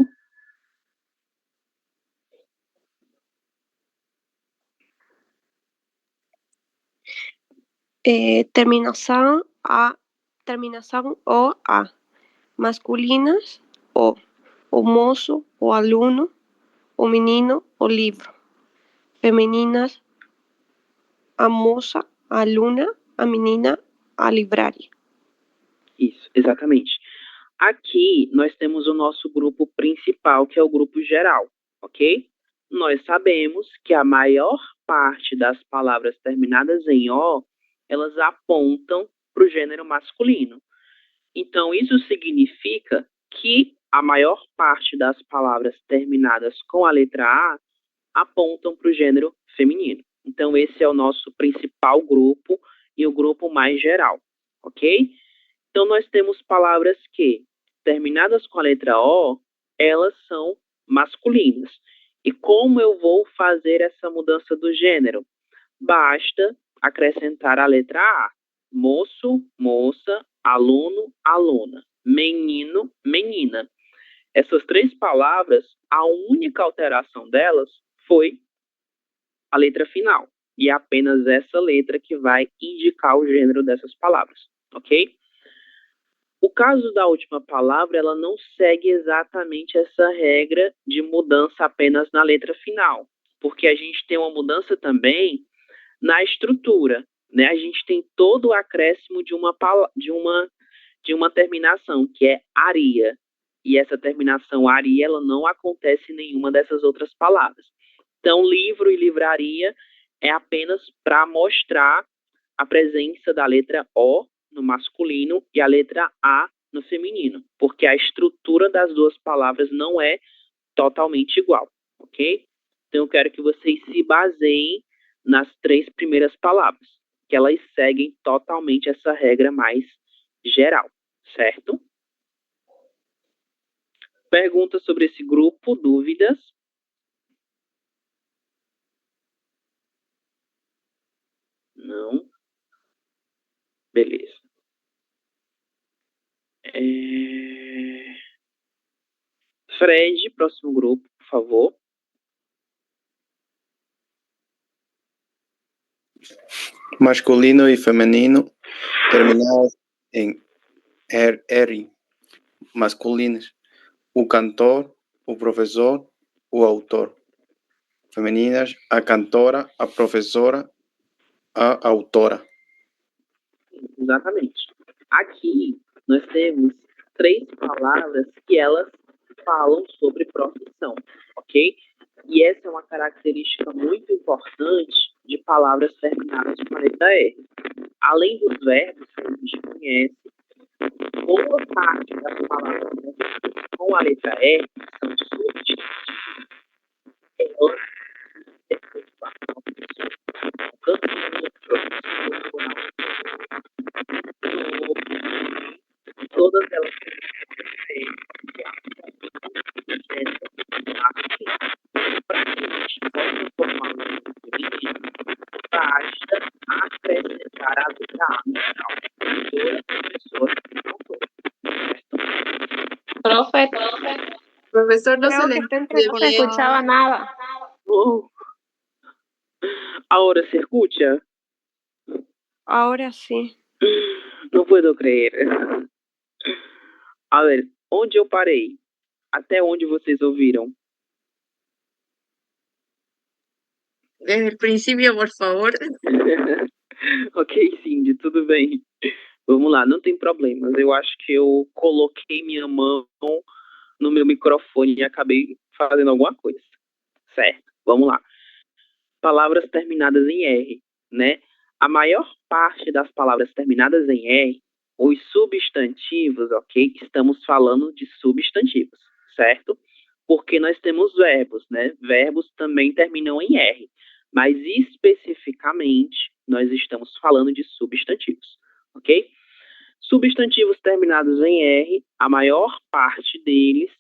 Terminação o a. Masculinas o moço, o aluno, o menino, o livro. Femininas, a moça, a aluna, a menina, a livraria. Isso, exatamente. Aqui nós temos o nosso grupo principal, que é o grupo geral, ok? Nós sabemos que a maior parte das palavras terminadas em O, elas apontam para o gênero masculino. Então, isso significa que a maior parte das palavras terminadas com a letra A apontam para o gênero feminino. Então, esse é o nosso principal grupo e o grupo mais geral, ok? Então, nós temos palavras que, terminadas com a letra O, elas são masculinas. E como eu vou fazer essa mudança do gênero? Basta acrescentar a letra A. Moço, moça, aluno, aluna, menino, menina. Essas três palavras, a única alteração delas foi a letra final. E é apenas essa letra que vai indicar o gênero dessas palavras. ok? O caso da última palavra, ela não segue exatamente essa regra de mudança apenas na letra final, porque a gente tem uma mudança também na estrutura, né? A gente tem todo o acréscimo de uma terminação, que é aria. E essa terminação aria, ela não acontece em nenhuma dessas outras palavras. Então, livro e livraria é apenas para mostrar a presença da letra O no masculino e a letra A no feminino, porque a estrutura das duas palavras não é totalmente igual, ok? Então, eu quero que vocês se baseiem nas 3 primeiras palavras, que elas seguem totalmente essa regra mais geral, certo? Perguntas sobre esse grupo, dúvidas? Não? Beleza. Fred, próximo grupo, por favor. Masculino y femenino terminados en eri, masculinos, o cantor, o professor, o autor. Femininas, a cantora, a professora, a autora. Exatamente. Aqui nós temos 3 palavras que elas falam sobre profissão, ok? E essa é uma característica muito importante de palavras terminadas com a letra R. Além dos verbos que a gente conhece, boa parte das palavras com a letra R são substantivos. Elas depois passam a pessoa. Todas elas para que a gente possa formar um feminino, basta acrescentar a letra A no final. Professor, Profe, Profesor, no se Creo le que está entiende no se bien. escuchaba nada. Oh. Ahora se escucha. Ahora sí. Não puedo crer. A ver, onde eu parei? Até onde vocês ouviram? Desde el principio, por favor. Ok, Cindy, tudo bem. Vamos lá, não tem problemas. Eu acho que eu coloquei minha mão no meu microfone e acabei fazendo alguma coisa. Certo, vamos lá. Palavras terminadas em R, né? A maior parte das palavras terminadas em R, os substantivos, ok? Estamos falando de substantivos, certo? Porque nós temos verbos, né? Verbos também terminam em R, mas especificamente nós estamos falando de substantivos, ok? Substantivos terminados em R, a maior parte deles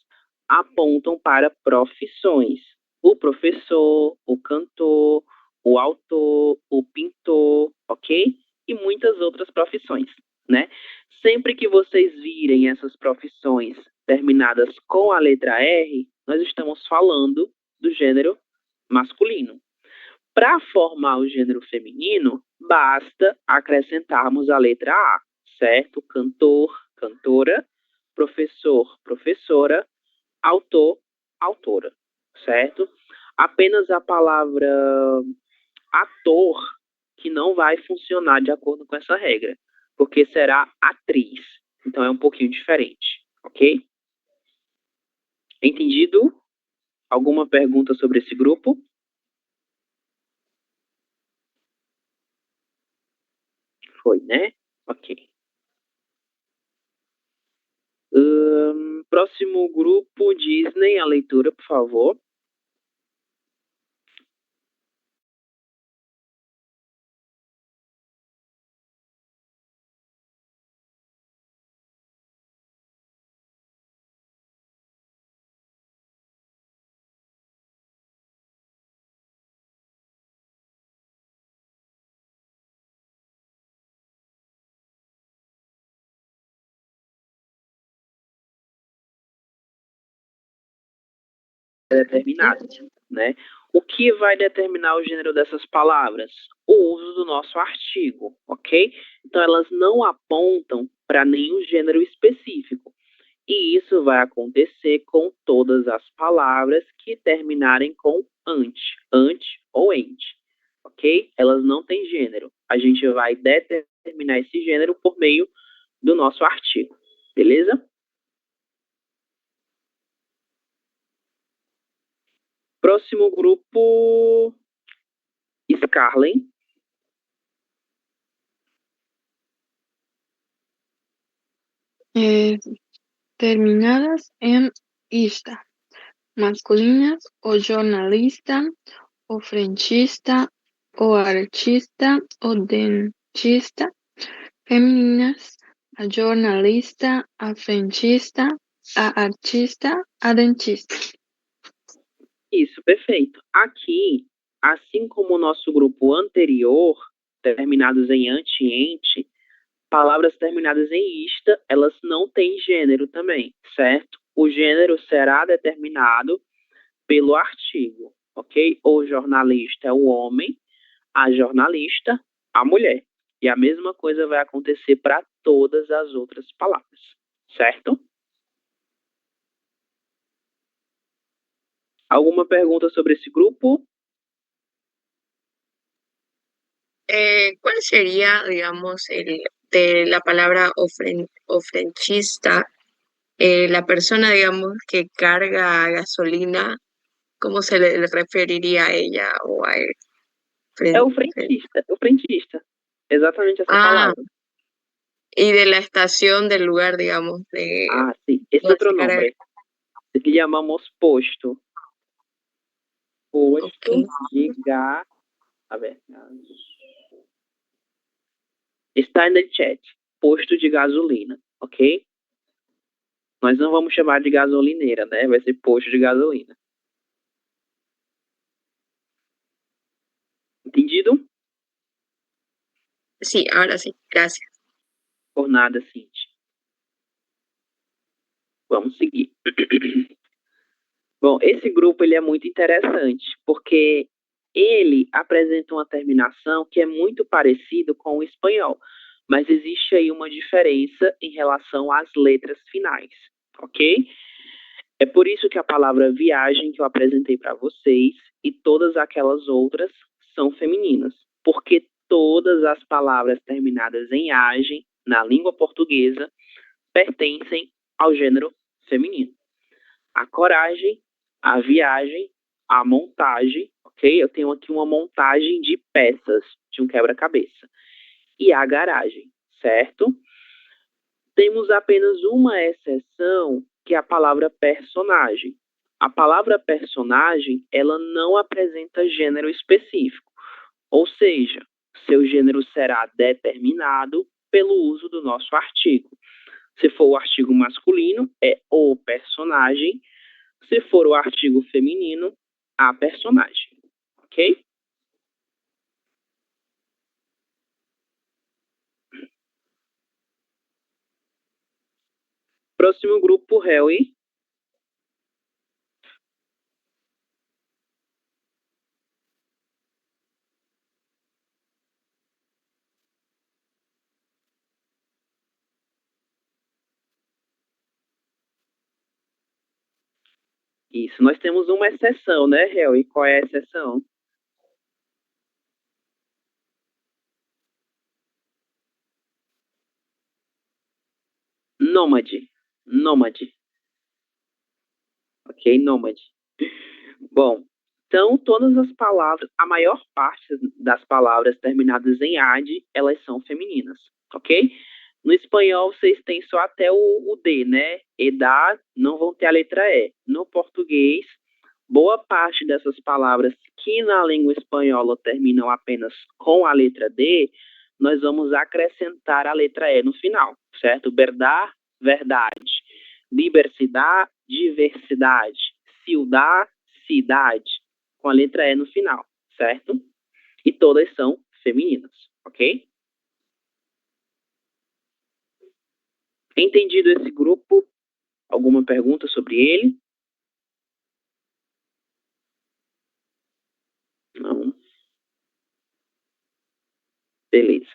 apontam para profissões. O professor, o cantor, o autor, o pintor, ok? E muitas outras profissões, né? Sempre que vocês virem essas profissões terminadas com a letra R, nós estamos falando do gênero masculino. Para formar o gênero feminino, basta acrescentarmos a letra A, certo? Cantor, cantora, professor, professora, autor, autora, certo? Apenas a palavra ator que não vai funcionar de acordo com essa regra, porque será atriz. Então é um pouquinho diferente, ok? Entendido? Alguma pergunta sobre esse grupo? Foi, né? Ok. Próximo grupo, Disney, a leitura, por favor. Determinado, né? O que vai determinar o gênero dessas palavras? O uso do nosso artigo, ok? Então, elas não apontam para nenhum gênero específico. E isso vai acontecer com todas as palavras que terminarem com ante ou ente, ok? Elas não têm gênero. A gente vai determinar esse gênero por meio do nosso artigo, beleza? Próximo grupo, Scarlett. Terminadas en ista, masculinas o jornalista o frenchista o artista o dentista, femininas a jornalista, a frenchista, a artista, a dentista. Isso, perfeito. Aqui, assim como o nosso grupo anterior, terminados em ante-ente, palavras terminadas em ista, elas não têm gênero também, certo? O gênero será determinado pelo artigo, ok? O jornalista é o homem, a jornalista, a mulher. E a mesma coisa vai acontecer para todas as outras palavras, certo? Alguma pergunta sobre esse grupo? ¿Cuál sería, digamos, de la palabra ofrenchista, la persona, digamos, que carga gasolina, ¿cómo se le referiría a ella o a él? É o frentista. Exatamente essa palavra. Y de la estación del lugar, digamos, de... Ah, sí, es otro nombre. Le llamamos posto. Posto de gas. A ver. Está no chat. Posto de gasolina, ok? Nós não vamos chamar de gasolineira, né? Vai ser posto de gasolina. Entendido? Sí, ahora sí, gracias. Por nada, Cintia. Vamos seguir. Bom, esse grupo ele é muito interessante, porque ele apresenta uma terminação que é muito parecido com o espanhol, mas existe aí uma diferença em relação às letras finais, ok? É por isso que a palavra viagem que eu apresentei para vocês e todas aquelas outras são femininas, porque todas as palavras terminadas em agem na língua portuguesa pertencem ao gênero feminino. A coragem, a viagem, a montagem, ok? Eu tenho aqui uma montagem de peças de um quebra-cabeça. E a garagem, certo? Temos apenas uma exceção, que é a palavra personagem. A palavra personagem, ela não apresenta gênero específico. Ou seja, seu gênero será determinado pelo uso do nosso artigo. Se for o artigo masculino, é o personagem. Se for o artigo feminino, a personagem, ok? Próximo grupo, Harry. Isso, nós temos uma exceção, né, Harry? Qual é a exceção? Nômade. Nômade. Ok, nômade. Bom, então todas as palavras, a maior parte das palavras terminadas em ad, elas são femininas, ok? No espanhol, vocês têm só até o D, né? Edad, não vão ter a letra E. No português, boa parte dessas palavras que na língua espanhola terminam apenas com a letra D, nós vamos acrescentar a letra E no final, certo? Verdade, verdade. Diversidade, diversidade. Ciudad, cidade. Com a letra E no final, certo? E todas são femininas, ok? Entendido esse grupo? Alguma pergunta sobre ele? Beleza.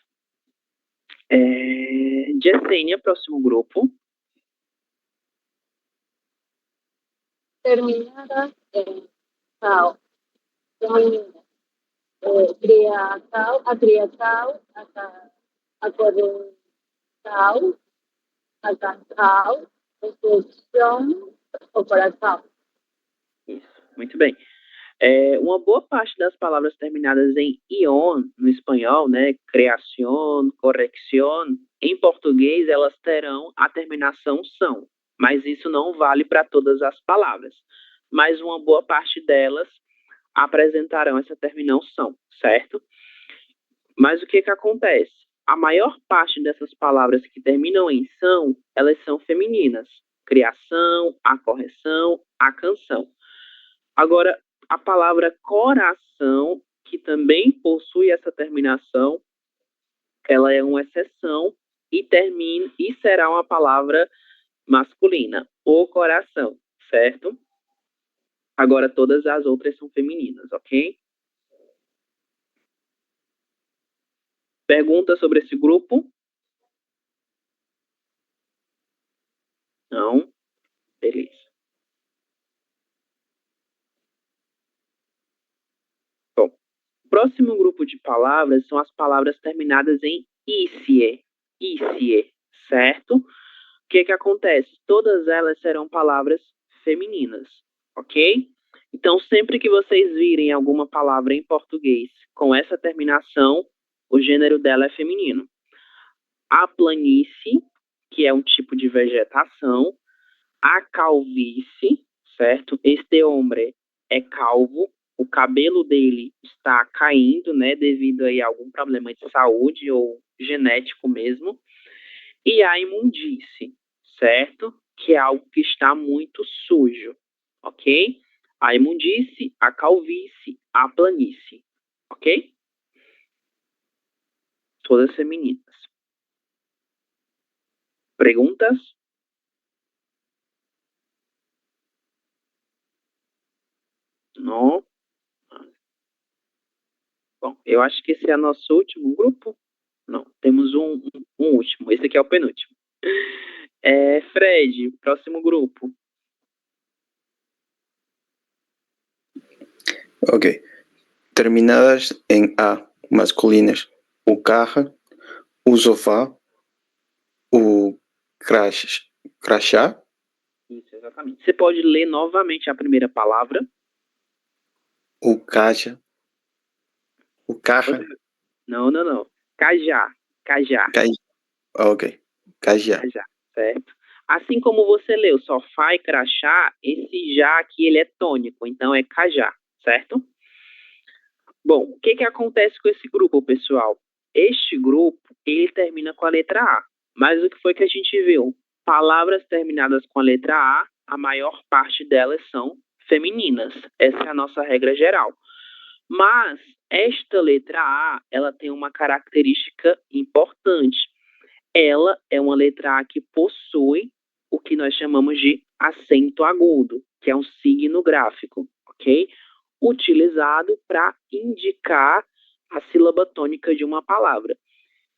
Jessênia, próximo grupo. Terminadas em tal. Feminina. Criatal, acriatal, acorrental, acantal, excepção, operação. Isso, muito bem. Uma boa parte das palavras terminadas em ion no espanhol, né, creación, corrección, em português elas terão a terminação são, mas isso não vale para todas as palavras. Mas uma boa parte delas apresentarão essa terminação, certo? Mas o que acontece? A maior parte dessas palavras que terminam em são, elas são femininas. Criação, a correção, a canção. Agora, a palavra coração, que também possui essa terminação, ela é uma exceção e será uma palavra masculina, o coração, certo? Agora, todas as outras são femininas, ok? Pergunta sobre esse grupo? Não? Beleza. Bom, o próximo grupo de palavras são as palavras terminadas em icie, certo? O que acontece? Todas elas serão palavras femininas, ok? Então, sempre que vocês virem alguma palavra em português com essa terminação, o gênero dela é feminino. A planície, que é um tipo de vegetação, a calvície, certo? Este homem é calvo, o cabelo dele está caindo, né, devido aí a algum problema de saúde ou genético mesmo. E a imundície, certo? Que é algo que está muito sujo, ok? A imundície, a calvície, a planície, ok? Todas femininas. Perguntas? Não? Bom, eu acho que esse é nosso último grupo. Não, temos um último. Esse aqui é o penúltimo. Fred, próximo grupo. Ok. Terminadas em A, masculinas. O carro, o sofá, o crachá. Isso, exatamente. Você pode ler novamente a primeira palavra? O caixa. O carro. Não. Cajá. Ok. Cajá. Certo? Assim como você leu sofá e crachá, esse já aqui ele é tônico, então é cajá, certo? Bom, o que acontece com esse grupo, pessoal? Este grupo, ele termina com a letra A. Mas o que foi que a gente viu? Palavras terminadas com a letra a maior parte delas são femininas. Essa é a nossa regra geral. Mas esta letra A, ela tem uma característica importante. Ela é uma letra A que possui o que nós chamamos de acento agudo, que é um signo gráfico, ok? Utilizado para indicar a sílaba tônica de uma palavra.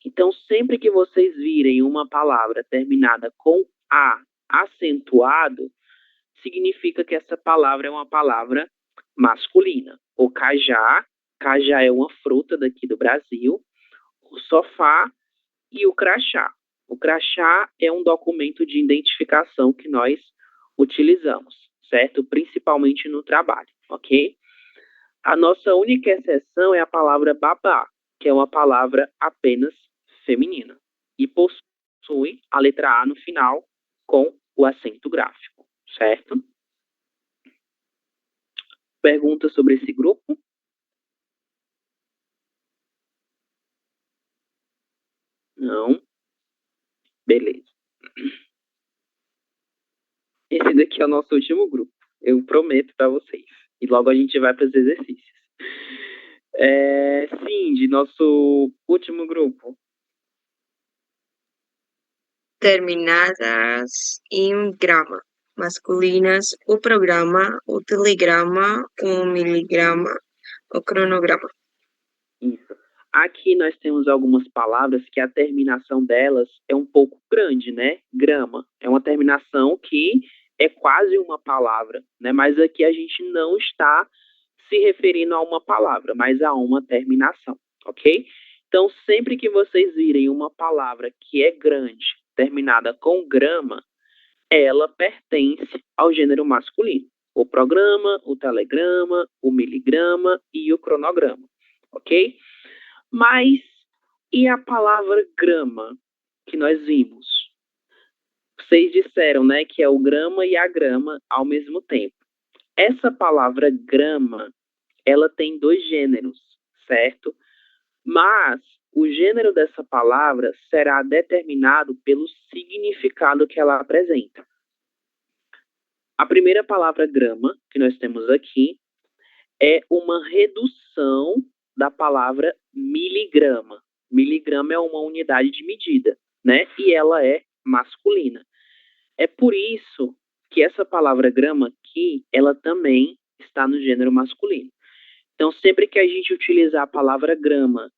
Então, sempre que vocês virem uma palavra terminada com A acentuado, significa que essa palavra é uma palavra masculina. O cajá é uma fruta daqui do Brasil. O sofá e o crachá. O crachá é um documento de identificação que nós utilizamos, certo? Principalmente no trabalho, ok? A nossa única exceção é a palavra babá, que é uma palavra apenas feminina e possui a letra A no final com o acento gráfico, certo? Pergunta sobre esse grupo? Não? Beleza. Esse daqui é o nosso último grupo. Eu prometo para vocês. E logo a gente vai para os exercícios. Cindy, nosso último grupo. Terminadas em grama. Masculinas, o programa, o telegrama, o miligrama, o cronograma. Isso. Aqui nós temos algumas palavras que a terminação delas é um pouco grande, né? Grama é uma terminação que é quase uma palavra, né? Mas aqui a gente não está se referindo a uma palavra, mas a uma terminação, ok? Então, sempre que vocês virem uma palavra que é grande, terminada com grama, ela pertence ao gênero masculino. O programa, o telegrama, o miligrama e o cronograma, ok? Mas e a palavra grama que nós vimos? Vocês disseram, né, que é o grama e a grama ao mesmo tempo. Essa palavra grama, ela tem dois gêneros, certo? Mas o gênero dessa palavra será determinado pelo significado que ela apresenta. A primeira palavra grama, que nós temos aqui, é uma redução da palavra miligrama. Miligrama é uma unidade de medida, né? E ela é masculina. É por isso que essa palavra grama aqui, ela também está no gênero masculino. Então, sempre que a gente utilizar a palavra grama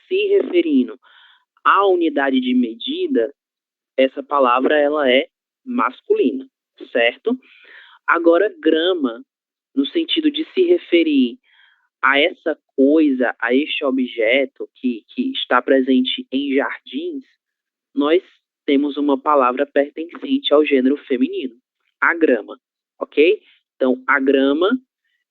se referindo à unidade de medida, essa palavra ela é masculina, certo? Agora, grama, no sentido de se referir a essa coisa, a este objeto que está presente em jardins, nós temos uma palavra pertencente ao gênero feminino, a grama, ok? Então, a grama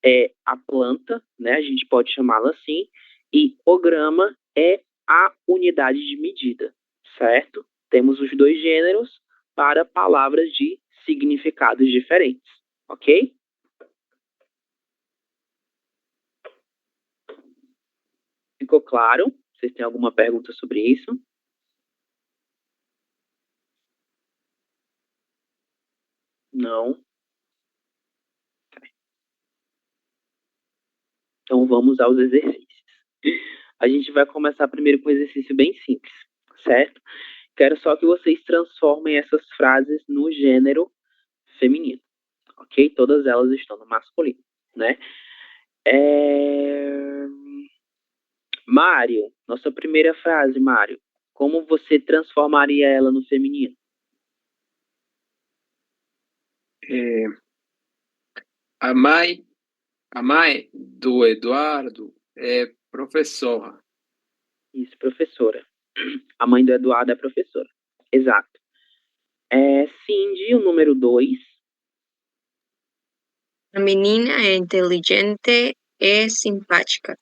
é a planta, né? A gente pode chamá-la assim, e o grama é a unidade de medida, certo? Temos os dois gêneros para palavras de significados diferentes, ok? Ficou claro? Vocês têm alguma pergunta sobre isso? Não? Então vamos aos exercícios. A gente vai começar primeiro com um exercício bem simples, certo? Quero só que vocês transformem essas frases no gênero feminino, ok? Todas elas estão no masculino, né? Mário, nossa primeira frase, Mário. Como você transformaria ela no feminino? A mãe do Eduardo é professora. Isso, professora. A mãe do Eduardo é professora. Exato. Cindy, o número 2. A menina é inteligente e simpática.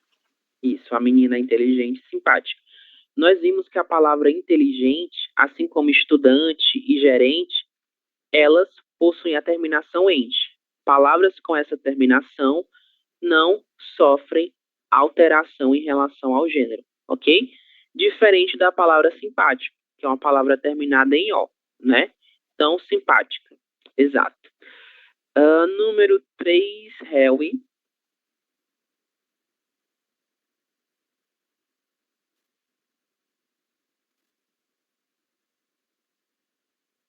Isso, a menina é inteligente e simpática. Nós vimos que a palavra inteligente, assim como estudante e gerente, elas possuem a terminação ente. Palavras com essa terminação não sofrem alteração em relação ao gênero, ok? Diferente da palavra simpático, que é uma palavra terminada em O, né? Então, simpática. Exato. Número 3, Harry.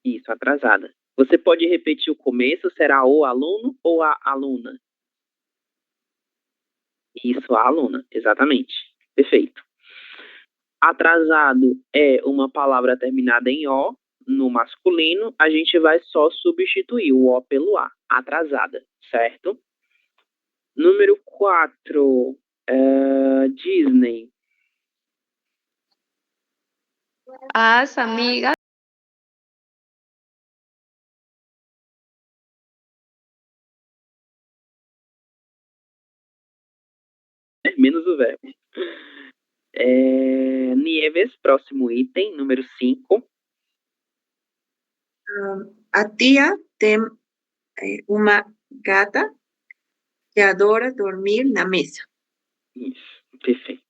Isso, atrasada. Você pode repetir o começo? Será o aluno ou a aluna? Isso, a aluna, exatamente. Perfeito. Atrasado é uma palavra terminada em O, no masculino, a gente vai só substituir o O pelo A, atrasada, certo? Número 4, Disney. As amigas Menos o verbo. Nieves, próximo item, número 5. A tia tem uma gata que adora dormir na mesa. Isso, perfeito.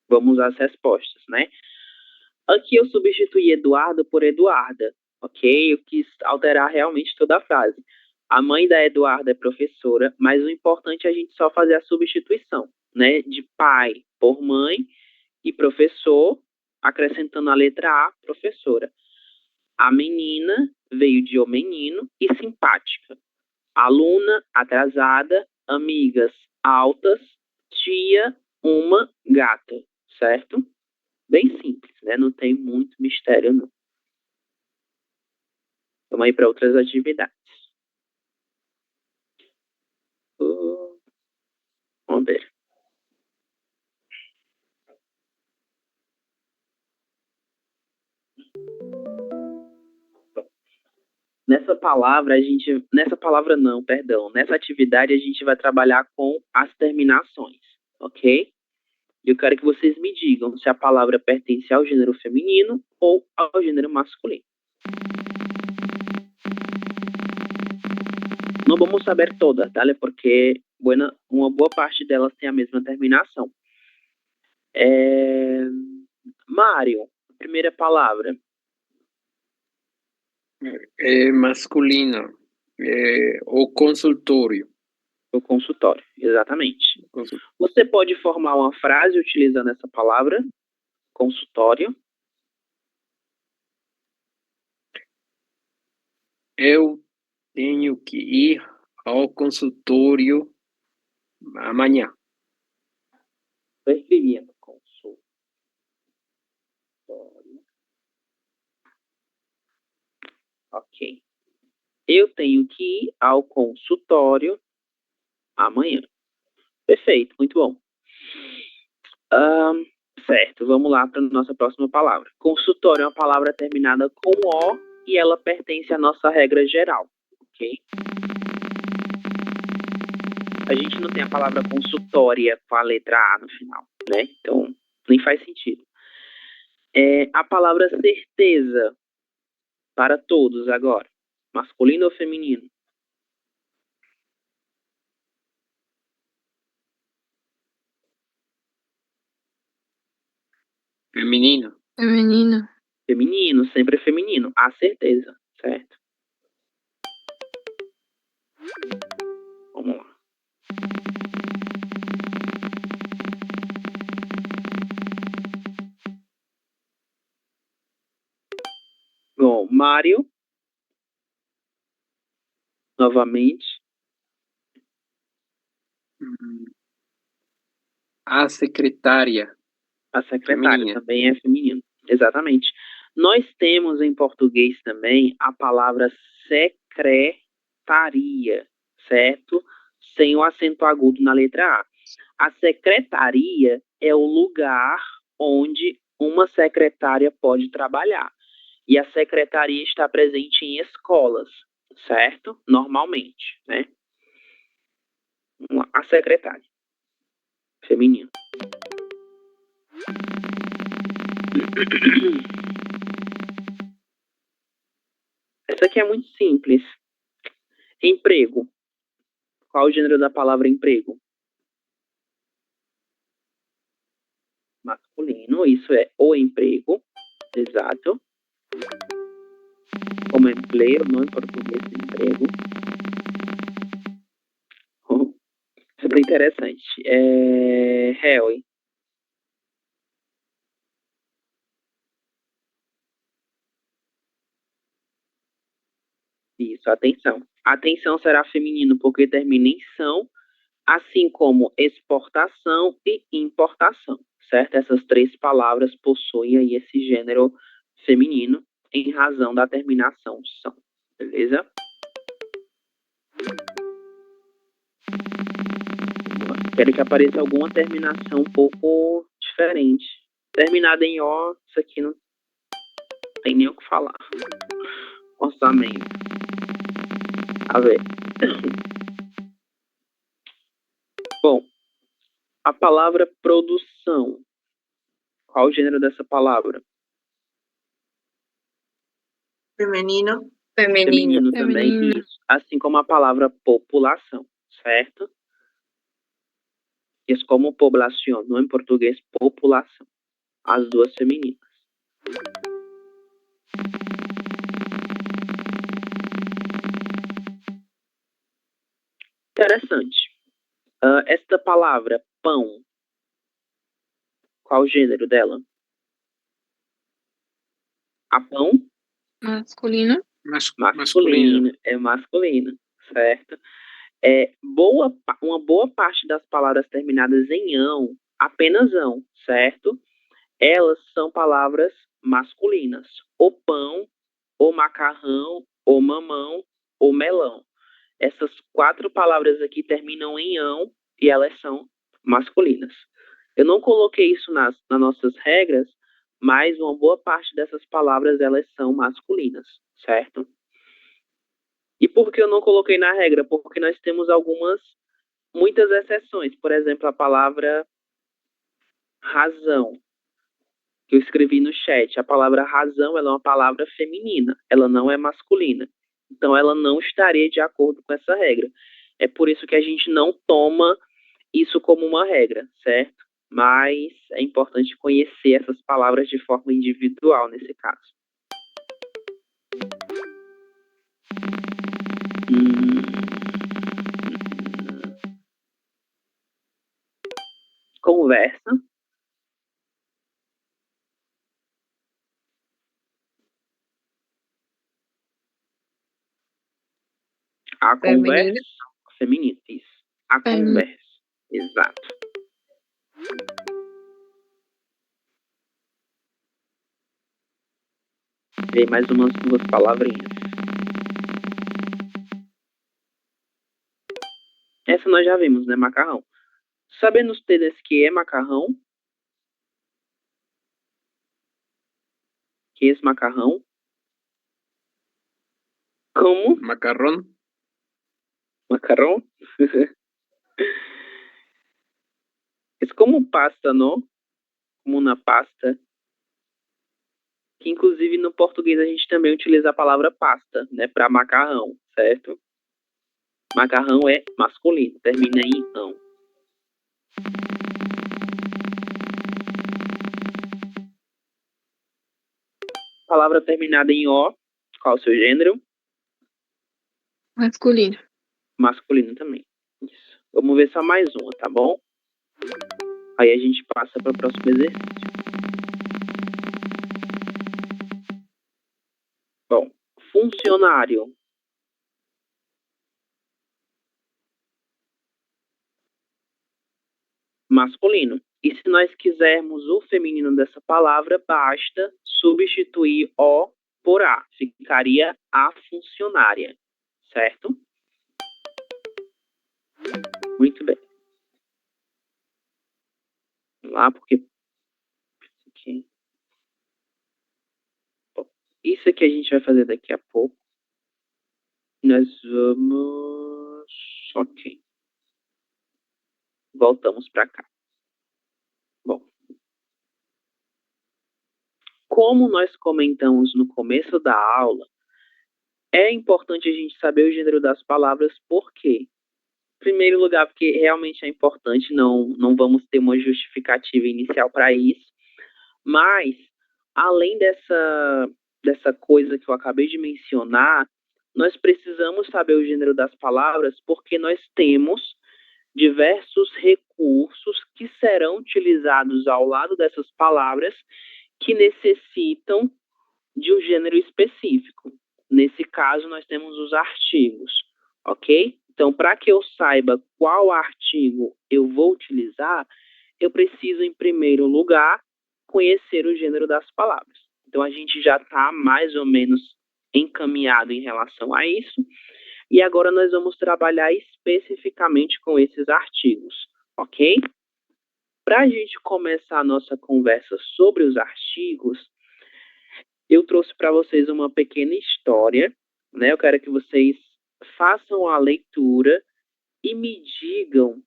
Vamos às respostas, né? Aqui eu substituí Eduardo por Eduarda, ok? Eu quis alterar realmente toda a frase. A mãe da Eduarda é professora, mas o importante é a gente só fazer a substituição, né? De pai por mãe e professor, acrescentando a letra A, professora. A menina veio de o menino e simpática. Aluna, atrasada, amigas, altas, tia, uma gata. certo? Bem simples, né? Não tem muito mistério, não. Vamos aí para outras atividades. Vamos ver. Nessa atividade a gente vai trabalhar com as terminações, ok? Eu quero que vocês me digam se a palavra pertence ao gênero feminino ou ao gênero masculino. Não vamos saber todas, ¿vale? Porque uma boa parte delas tem a mesma terminação. Mário, primeira palavra. Masculino. O consultório. O consultório, exatamente. Você pode formar uma frase utilizando essa palavra, consultório. Eu tenho que ir ao consultório amanhã. Estou escrevendo consultório. Ok. Eu tenho que ir ao consultório amanhã. Perfeito, muito bom. Certo, vamos lá para a nossa próxima palavra. Consultório é uma palavra terminada com O e ela pertence à nossa regra geral, ok? A gente não tem a palavra consultória com a letra A no final, né? Então, nem faz sentido. A palavra certeza, para todos agora. Masculino ou feminino? Feminino. Feminino. Feminino, sempre é feminino. A certeza, certo? Vamos lá. Bom, Mário. Novamente. A secretária. A secretária Feminina. também é feminino. Exatamente. Nós temos em português também a palavra secretaria, certo? Sem o acento agudo na letra A. A secretaria é o lugar onde uma secretária pode trabalhar. E a secretaria está presente em escolas, certo? Normalmente, né? Vamos lá. A secretária. Feminino. Essa aqui é muito simples. Emprego. Qual o gênero da palavra emprego? Masculino, isso é o emprego. Exato. Como empleo, não em português, emprego. É bem interessante. Harry. Isso, atenção. Atenção será feminino porque termina em são, assim como exportação e importação, certo? Essas três palavras possuem aí esse gênero feminino em razão da terminação são, beleza? Quero que apareça alguma terminação um pouco diferente. Terminada em O, isso aqui não tem nem o que falar. Orçamento. A ver. Bom, a palavra produção. Qual o gênero dessa palavra? Femenino. Femenino. Também, Feminino. isso. Assim como a palavra população, certo? É como poblação, não em português, população. As duas femininas. Interessante. Esta palavra, pão, qual o gênero dela? A pão? Masculino. Masculino. É masculino, certo? Uma boa parte das palavras terminadas em ão, apenas ão, certo? elas são palavras masculinas. O pão, o macarrão, o mamão, o melão. Essas 4 palavras aqui terminam em ão e elas são masculinas. Eu não coloquei isso nas nossas regras, mas uma boa parte dessas palavras elas são masculinas, certo? E por que eu não coloquei na regra? Porque nós temos muitas exceções. Por exemplo, a palavra razão, que eu escrevi no chat. A palavra razão ela é uma palavra feminina, ela não é masculina. Então, ela não estaria de acordo com essa regra. É por isso que a gente não toma isso como uma regra, certo? Mas é importante conhecer essas palavras de forma individual nesse caso. Conversa. A Femenino. conversa. Feminino, isso. A conversa. Exato. Vem mais umas 2 palavrinhas. Essa nós já vimos, né? Macarrão. Sabendo ustedes que é macarrão? Que é macarrão? Como? Macarrón. Macarrão? É como pasta, não? Como uma pasta. Que inclusive no português a gente também utiliza a palavra pasta, né? Para macarrão, certo? Macarrão é masculino, termina em ão. Palavra terminada em ó, qual é o seu gênero? Masculino. Masculino também. Isso. Vamos ver só mais uma, tá bom? Aí a gente passa para o próximo exercício. Bom, funcionário. Masculino. E se nós quisermos o feminino dessa palavra, basta substituir o por a. Ficaria a funcionária. Certo? Muito bem. Vamos lá, porque... Bom, isso aqui a gente vai fazer daqui a pouco. Nós vamos... Ok. Voltamos para cá. Bom. Como nós comentamos no começo da aula, é importante a gente saber o gênero das palavras, por quê? Em primeiro lugar, porque realmente é importante, não vamos ter uma justificativa inicial para isso, mas, além dessa coisa que eu acabei de mencionar, nós precisamos saber o gênero das palavras porque nós temos diversos recursos que serão utilizados ao lado dessas palavras que necessitam de um gênero específico. Nesse caso, nós temos os artigos, ok? Então, para que eu saiba qual artigo eu vou utilizar, eu preciso, em primeiro lugar, conhecer o gênero das palavras. Então, a gente já está mais ou menos encaminhado em relação a isso. E agora nós vamos trabalhar especificamente com esses artigos, ok? Para a gente começar a nossa conversa sobre os artigos, eu trouxe para vocês uma pequena história, né? Eu quero que vocês façam a leitura e me digam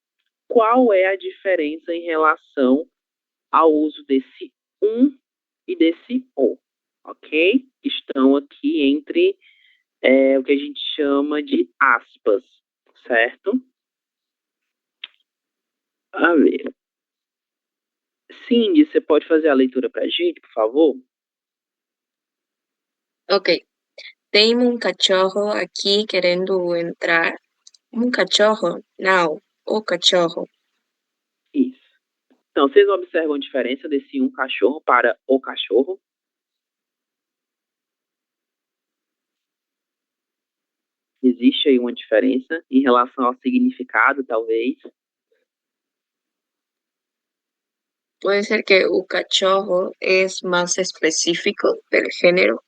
qual é a diferença em relação ao uso desse um e desse o, ok? Estão aqui entre o que a gente chama de aspas, certo? A ver. Cindy, você pode fazer a leitura para a gente, por favor? Ok. Tem um cachorro aqui querendo entrar. Um cachorro? Não, o cachorro. Isso. Então, vocês observam a diferença desse um cachorro para o cachorro? Existe aí uma diferença em relação ao significado, talvez? Puede ser que un cachorro es más específico del género.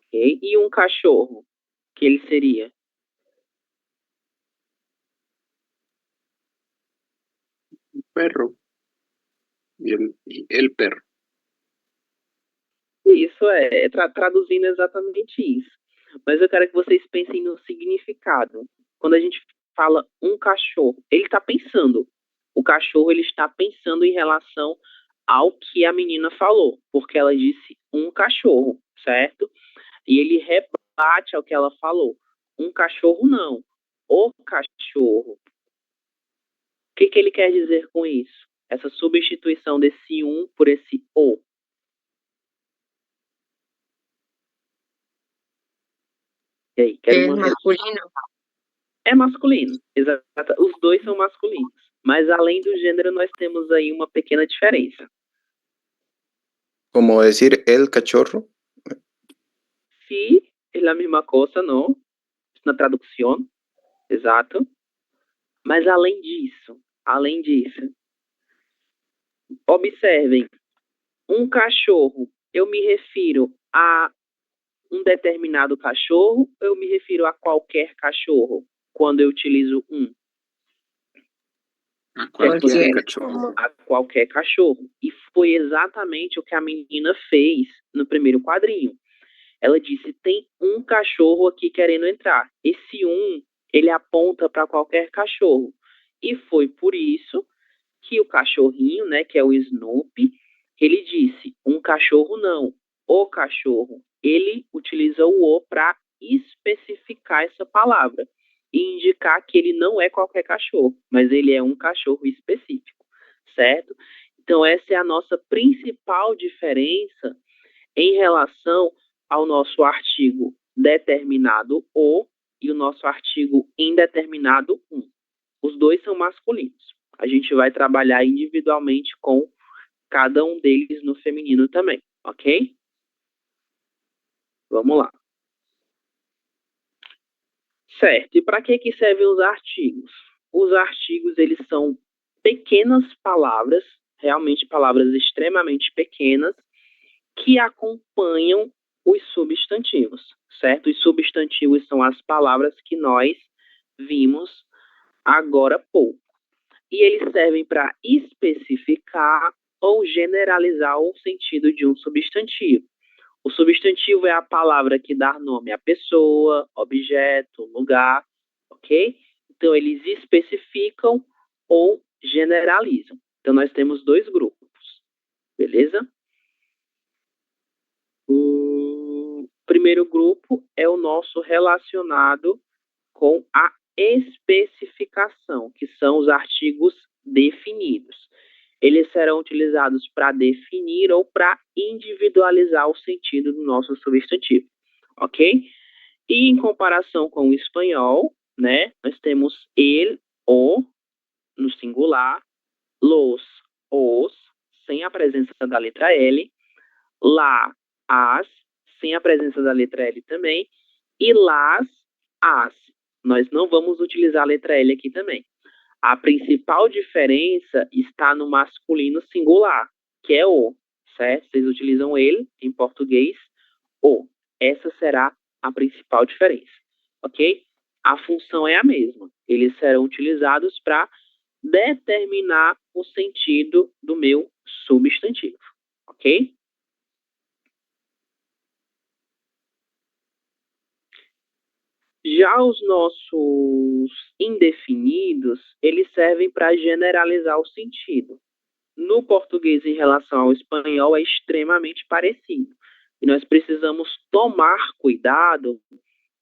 Ok? E um cachorro, que ele seria? Un perro. Y el perro. Isso traduzindo exatamente isso. Mas eu quero que vocês pensem no significado. Quando a gente fala um cachorro, ele está pensando. O cachorro ele está pensando em relação ao que a menina falou, porque ela disse um cachorro, certo? E ele rebate ao que ela falou. Um cachorro não, o cachorro. O que ele quer dizer com isso? Essa substituição desse um por esse o. E aí, quero Es uma masculino. É masculino, exato. Os dois são masculinos. Mas além do gênero, nós temos aí uma pequena diferença. Como decir el cachorro. Sí, es la misma cosa, ¿no? Es una traducción, exato. Mas além disso, observem, um cachorro, eu me refiro a um determinado cachorro, eu me refiro a qualquer cachorro, quando eu utilizo um. A cualquier Cualquier. cachorro. A qualquer cachorro. E foi exatamente o que a menina fez no primeiro quadrinho. Ela disse, tem um cachorro aqui querendo entrar. Esse um, ele aponta para qualquer cachorro. E foi por isso que o cachorrinho, né, que é o Snoopy, ele disse, um cachorro não, o cachorro. Ele utiliza o o para especificar essa palavra e indicar que ele não é qualquer cachorro, mas ele é um cachorro específico, certo? Então essa é a nossa principal diferença em relação ao nosso artigo determinado o e o nosso artigo indeterminado um. Os dois são masculinos. A gente vai trabalhar individualmente com cada um deles no feminino também, ok? Vamos lá. Certo, e para que servem os artigos? Os artigos, eles são pequenas palavras, realmente palavras extremamente pequenas, que acompanham os substantivos, certo? Os substantivos são as palavras que nós vimos agora há pouco. E eles servem para especificar ou generalizar o sentido de um substantivo. O substantivo é a palavra que dá nome à pessoa, objeto, lugar, ok? Então, eles especificam ou generalizam. Então, nós temos dois grupos, beleza? O primeiro grupo é o nosso relacionado com a especificação, que são os artigos definidos. Eles serão utilizados para definir ou para individualizar o sentido do nosso substantivo, ok? E em comparação com o espanhol, né, nós temos el, o, no singular, los, os, sem a presença da letra L, lá, as, sem a presença da letra L também, e las, as. Nós não vamos utilizar a letra L aqui também. A principal diferença está no masculino singular, que é o, certo? Vocês utilizam ele em português, o. Essa será a principal diferença, ok? A função é a mesma. Eles serão utilizados para determinar o sentido do meu substantivo, ok? Já os nossos indefinidos, eles servem para generalizar o sentido. No português, em relação ao espanhol, é extremamente parecido. E nós precisamos tomar cuidado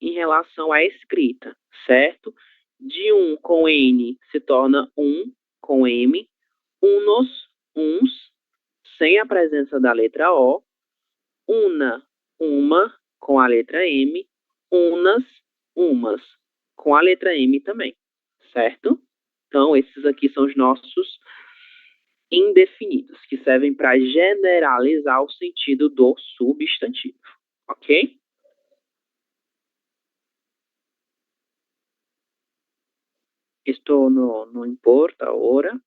em relação à escrita, certo? De um com N se torna um com M, unos, uns, sem a presença da letra O, una, uma, com a letra M, unas, umas, com a letra M também, certo? Então, esses aqui são os nossos indefinidos, que servem para generalizar o sentido do substantivo, ok? Isto não importa agora,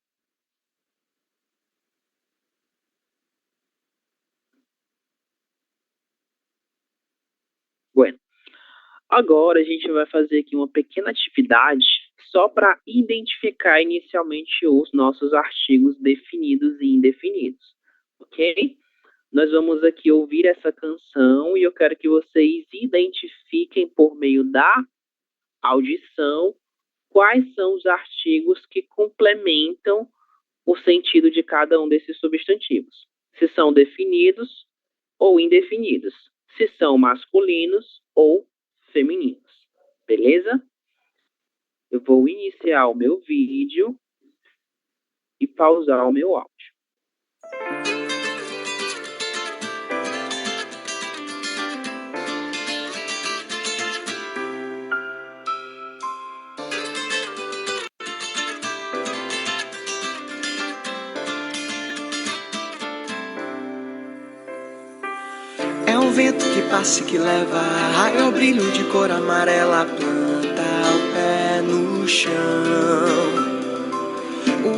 Agora a gente vai fazer aqui uma pequena atividade só para identificar inicialmente os nossos artigos definidos e indefinidos, ok? Nós vamos aqui ouvir essa canção e eu quero que vocês identifiquem por meio da audição quais são os artigos que complementam o sentido de cada um desses substantivos. Se são definidos ou indefinidos. Se são masculinos ou femininos. Beleza? Eu vou iniciar o meu vídeo e pausar o meu áudio. É um vento que passa e que leva raio ao brilho de cor amarela, planta o pé no chão.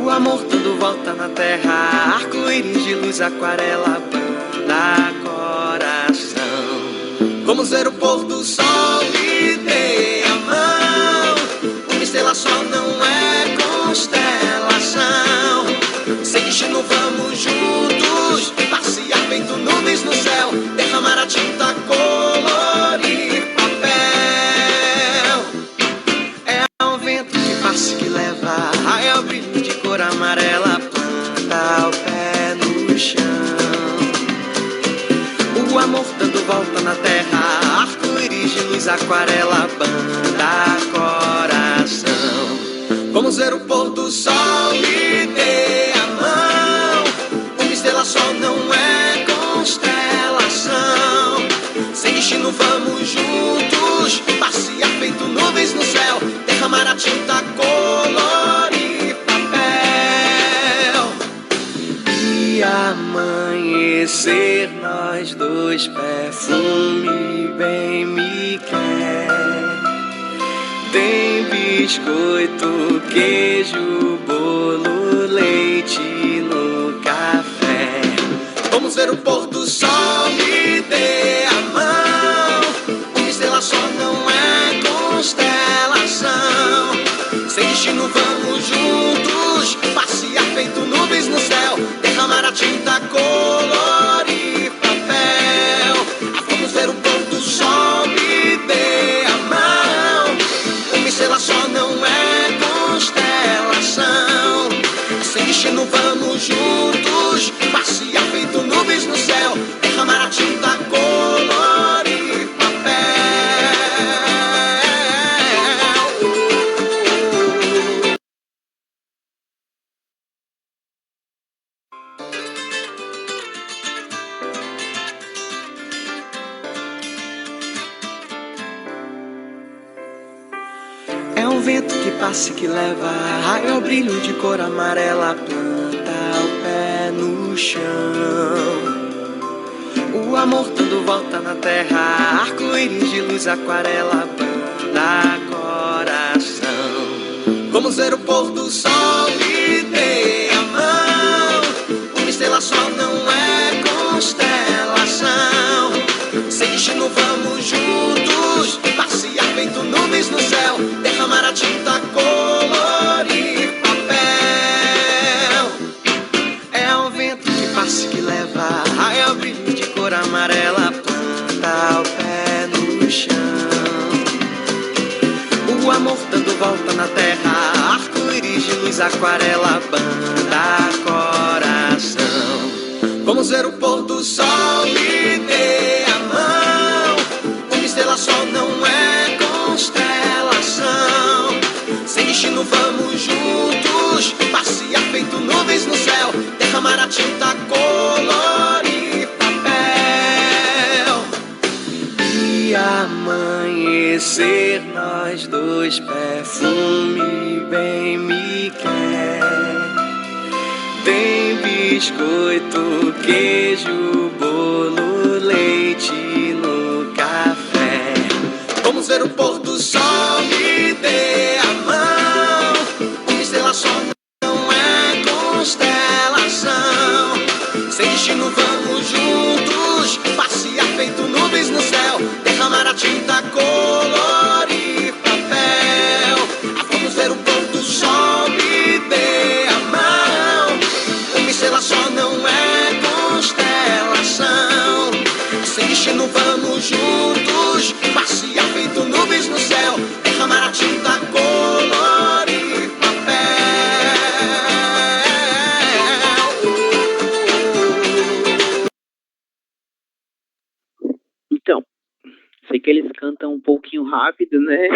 O amor dando volta na terra, arco-íris de luz, aquarela, banda coração. Vamos ver o pôr do sol e dê a mão. Uma estrela só não é constelação. Sem destino vamos juntos, passear feito nuvens no céu, derramar a tinta, colorir papel. É um vento que passa e que leva raio ao brilho de cor amarela, planta o pé no chão. O amor dando volta na terra, arco-íris de luz, aquarela, banda coração. Vamos ver o pôr do sol e dê a mão. Uma estrela só não é constelação. Sem destino vamos juntos, passear feito nuvens no céu, derramar a tinta, colorir papel. E amanhecer nós dois, perfume bem me quer. Tem biscoito, queijo, bolo, leite no café. Vamos ver o pôr do sol e dê a mão. Uma estrela só não é constelação. Sem destino vamos juntos, passear feito nuvens no céu, derramar a tinta, colorir papel. Vamos ver o pôr do sol e dê a mão. Uma estrela só não é constelação. Sem destino vamos juntos, passear feito nuvens no céu, derramar a tinta, colorir papel. É um vento que passa e que leva raio ao brilho de cor amarela, planta o pé no chão. O amor dando volta na terra, arco-íris de luz, aquarela, banda coração. Vamos ver o pôr do sol e dê a mão. Uma estrela só não é constelação. Sem destino vamos juntos, passear feito nuvens no céu, derramar a tinta, colorir papel. É um vento que passa e que leva raio ao brilho de cor amarela, planta o pé no chão. O amor dando volta na terra, arco-íris de luz, aquarela, banda coração. Vamos ver o pôr do sol e dê a mão. Uma estrela só não é constelação. Sem destino vamos juntos, passear feito nuvens no céu, derramar a tinta, colorir papel. E amanhecer nós dois, perfume bem me quer. Tem biscoito, queijo, bolo, leite no café. Vamos ver o pôr do sol e dê a mão. Uma estrela só não é constelação. Sem destino vamos juntos, passear feito nuvens no céu, derramar a tinta, color. que eles cantam um pouquinho rápido, né?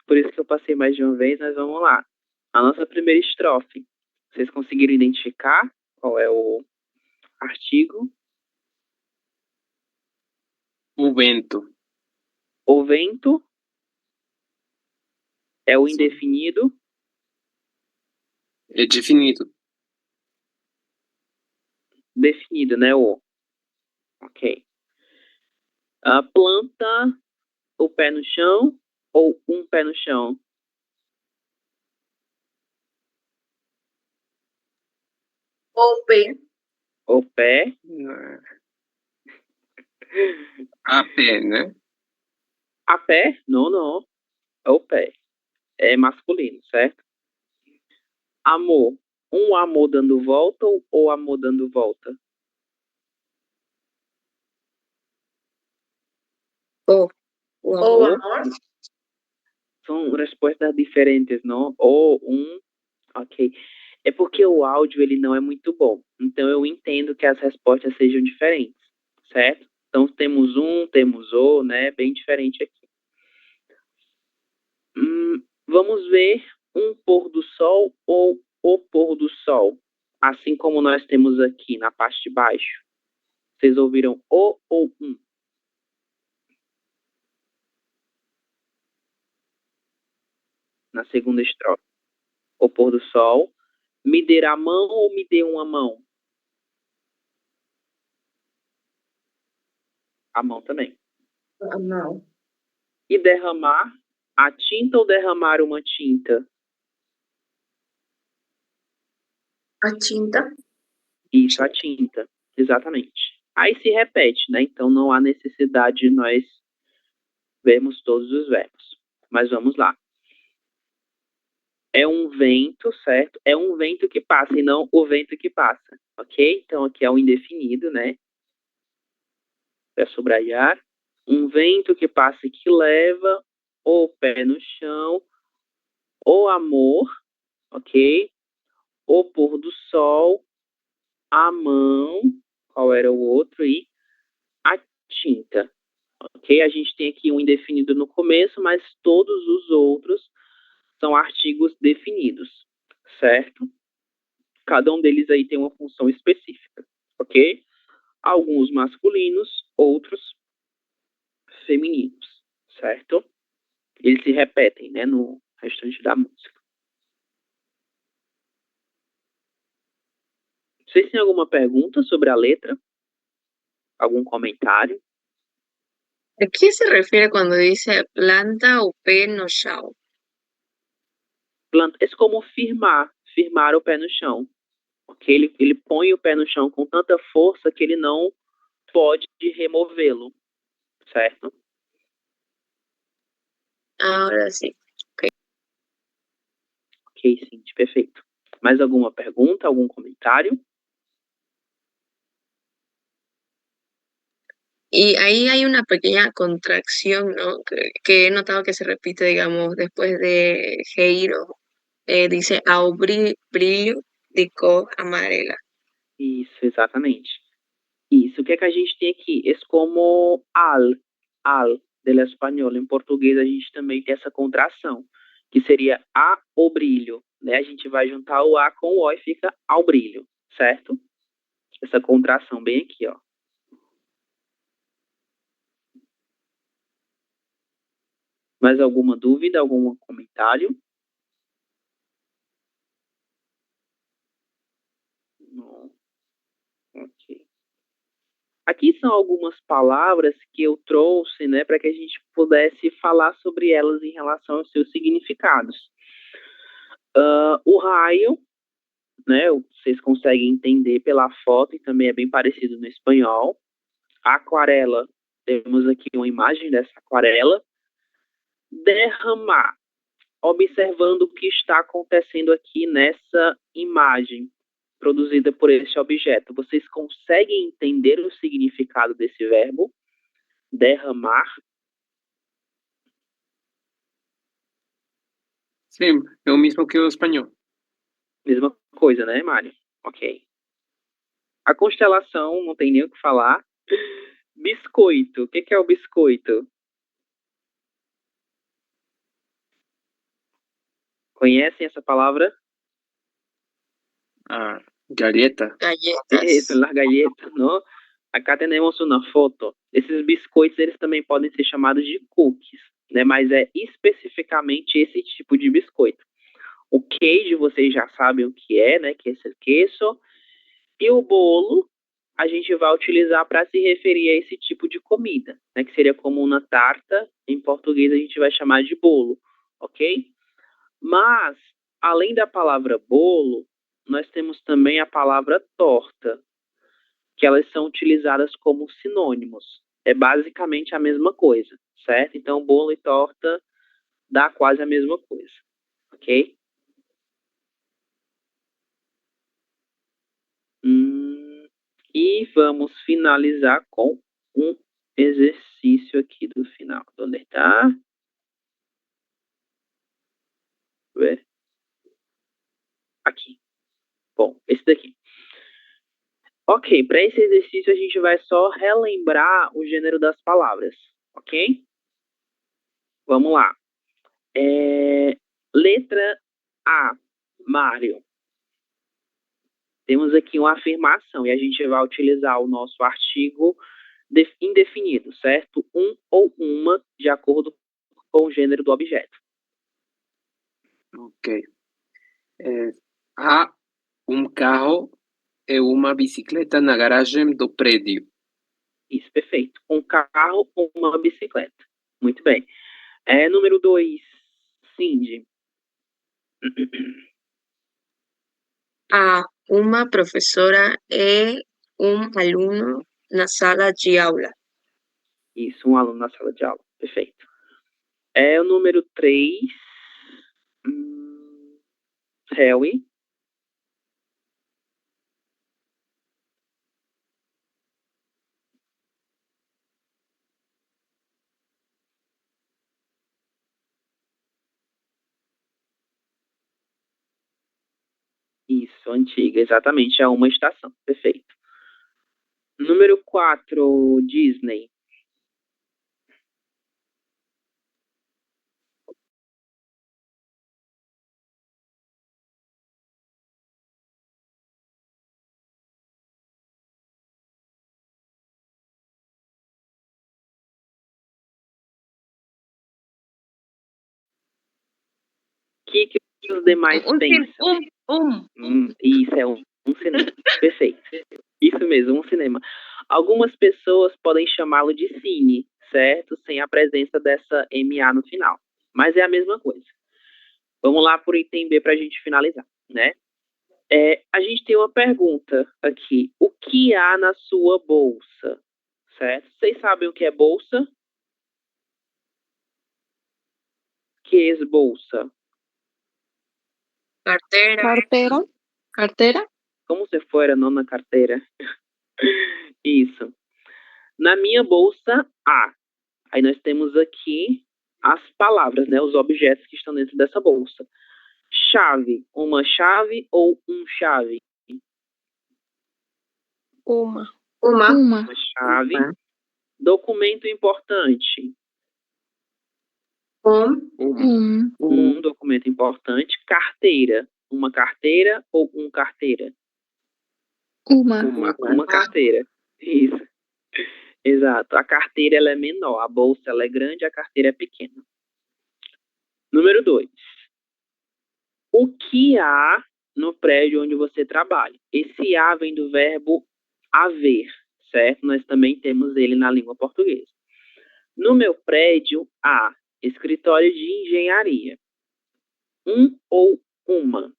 Por isso que eu passei mais de uma vez, mas vamos lá. A nossa primeira estrofe. Vocês conseguiram identificar qual é o artigo? O vento. O vento é o indefinido. É definido. Definido, né? Ok. A planta o pé no chão ou um pé no chão? O pé. O pé. A pé, né? A pé? Não. É o pé. É masculino, certo? Amor. Um amor dando volta ou amor dando volta? O amor. São respostas diferentes, não? Ou um... Ok. É porque o áudio ele não é muito bom. Então eu entendo que as respostas sejam diferentes, certo? Então temos um, temos o, né? Bem diferente aqui. Vamos ver um pôr do sol ou o pôr do sol. Assim como nós temos aqui na parte de baixo. Vocês ouviram o ou um? Na segunda estrofe. O pôr do sol. Me der a mão ou me dê uma mão? A mão também. A mão. E derramar a tinta ou derramar uma tinta? A tinta. Isso, a tinta. Exatamente. Aí se repete, né? Então não há necessidade de nós vermos todos os verbos. Mas vamos lá. É um vento, certo? É um vento que passa e não o vento que passa, ok? Então aqui é o indefinido, né? Para subrayar. Um vento que passa e que leva o pé no chão, o amor, ok? O pôr do sol, a mão, qual era o outro? E a tinta, ok? A gente tem aqui um indefinido no começo, mas todos os outros são artigos definidos, certo? Cada um deles aí tem uma função específica, ok? Alguns masculinos, outros femininos, certo? Eles se repetem, né, no restante da música. Vocês têm alguma pergunta sobre a letra? ¿Algum comentário? ¿A qué se refiere cuando dice planta o pé no chão? Planta, é como firmar o pé no chão. Porque ele põe o pé no chão com tanta força que ele não pode removê-lo, certo? Ahora sí. Ok, sim, perfeito. Mais alguma pergunta, algum comentário? Y ahí hay una pequeña contracción, ¿no? Que he notado que se repite, digamos, después de Geiro. Dice ao brilho de cor amarela. Isso, exatamente. Isso, o que é que a gente tem aqui? Esse como al, del espanhol. Em português a gente também tem essa contração, que seria a o brilho, né? A gente vai juntar o a com o o e fica ao brilho, certo? Essa contração bem aqui, ó. Mais alguma dúvida, algum comentário? Não. Ok. Aqui são algumas palavras que eu trouxe, né, para que a gente pudesse falar sobre elas em relação aos seus significados. O raio, né, vocês conseguem entender pela foto e também é bem parecido no espanhol. A aquarela, temos aqui uma imagem dessa aquarela. Derramar, observando o que está acontecendo aqui nessa imagem produzida por esse objeto. Vocês conseguem entender o significado desse verbo? Derramar? Sim, é o mesmo que o espanhol. Mesma coisa, né, Mário? Ok. A constelação, não tem nem o que falar. Biscoito. O que é o biscoito? Conhecem essa palavra? Ah, galleta. Galletas. Eso, las galletas, ¿no? Acá temos uma foto. Esses biscoitos, eles também podem ser chamados de cookies, né? Mas é especificamente esse tipo de biscoito. O queijo, vocês já sabem o que é, né? Que é esse queso. E o bolo, a gente vai utilizar para se referir a esse tipo de comida, né? Que seria como uma tarta. Em português, a gente vai chamar de bolo, ok? Mas, além da palavra bolo, nós temos também a palavra torta, que elas são utilizadas como sinônimos. É basicamente a mesma coisa, certo? Então, bolo e torta dá quase a mesma coisa, ok? E vamos finalizar com um exercício aqui do final. Onde está? Aqui. Bom, esse daqui. Ok, para esse exercício a gente vai só relembrar o gênero das palavras, ok? Vamos lá. Letra A, Mário. Temos aqui uma afirmação e a gente vai utilizar o nosso artigo indefinido, certo? Um ou uma, de acordo com o gênero do objeto. Ok. Há carro e uma bicicleta na garagem do prédio. Isso, perfeito. Um carro ou uma bicicleta. Muito bem. Número 2, Cindy. Há uma professora e aluno na sala de aula. Isso, um aluno na sala de aula. Perfeito. O número 3, Harry. Isso, antiga, exatamente, é uma estação. Perfeito. Número 4, Disney. O que os demais pensam? Isso, é um cinema. Perfeito. Isso mesmo, um cinema. Algumas pessoas podem chamá-lo de cine, certo? Sem a presença dessa MA no final. Mas é a mesma coisa. Vamos lá por item B para a gente finalizar, né? A gente tem uma pergunta aqui. O que há na sua bolsa? Certo? Vocês sabem o que é bolsa? Que é bolsa? Carteira. Carteira. Como se fora, não na carteira. Isso. Na minha bolsa, há. Aí nós temos aqui as palavras, né? Os objetos que estão dentro dessa bolsa. Chave. Uma chave ou um chave? Uma. Uma chave. Documento importante. Um documento importante. Carteira. Uma carteira ou um carteira? Uma carteira. Isso. Exato. A carteira ela é menor. A bolsa ela é grande, a carteira é pequena. Número 2. O que há no prédio onde você trabalha? Esse há vem do verbo haver, certo? Nós também temos ele na língua portuguesa. No meu prédio há escritório de engenharia. Um ou uma?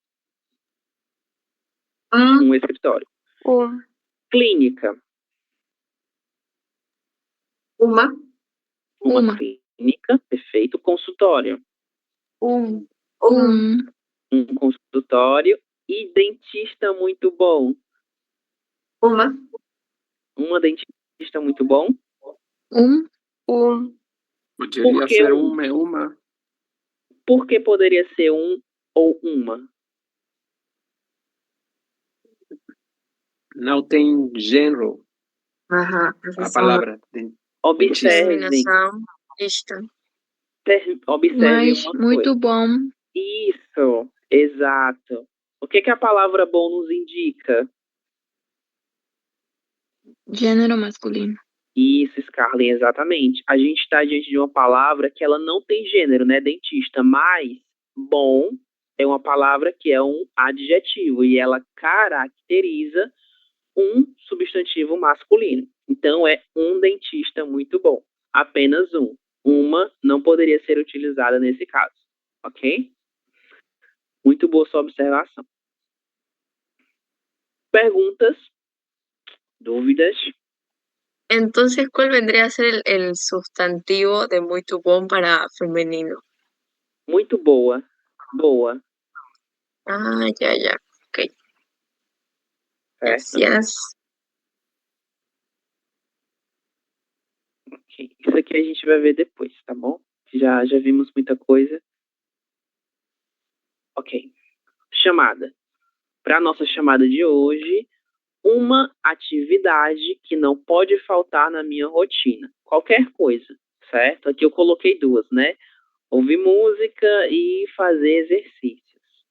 Um escritório. Clínica. Uma clínica, perfeito. Consultório. Um consultório. E dentista muito bom. Uma dentista muito bom. Poderia ser uma e uma. Por que poderia ser um ou uma? Não tem gênero. A palavra. Observem. Discriminação. Lista. Observem Mas uma muito coisa. bom Isso, exato. O que a palavra bom nos indica? Gênero masculino. Isso, Scarlett, exatamente. A gente está diante de uma palavra que ela não tem gênero, né, dentista, mas bom é uma palavra que é um adjetivo e ela caracteriza um substantivo masculino. Então, é um dentista muito bom. Apenas um. Uma não poderia ser utilizada nesse caso. Ok? Muito boa sua observação. Perguntas? Dúvidas? Entonces, ¿cuál vendría a ser el sustantivo de muy bom para femenino? Muito boa. Boa. Ah, ya. Ok. Certo? Gracias. Ok. Isso aqui a gente vai ver depois, tá bom? Já vimos muita coisa. Ok. Chamada. Para a nossa chamada de hoje, uma atividade que não pode faltar na minha rotina. Qualquer coisa, certo? Aqui eu coloquei duas, né? Ouvir música e fazer exercícios.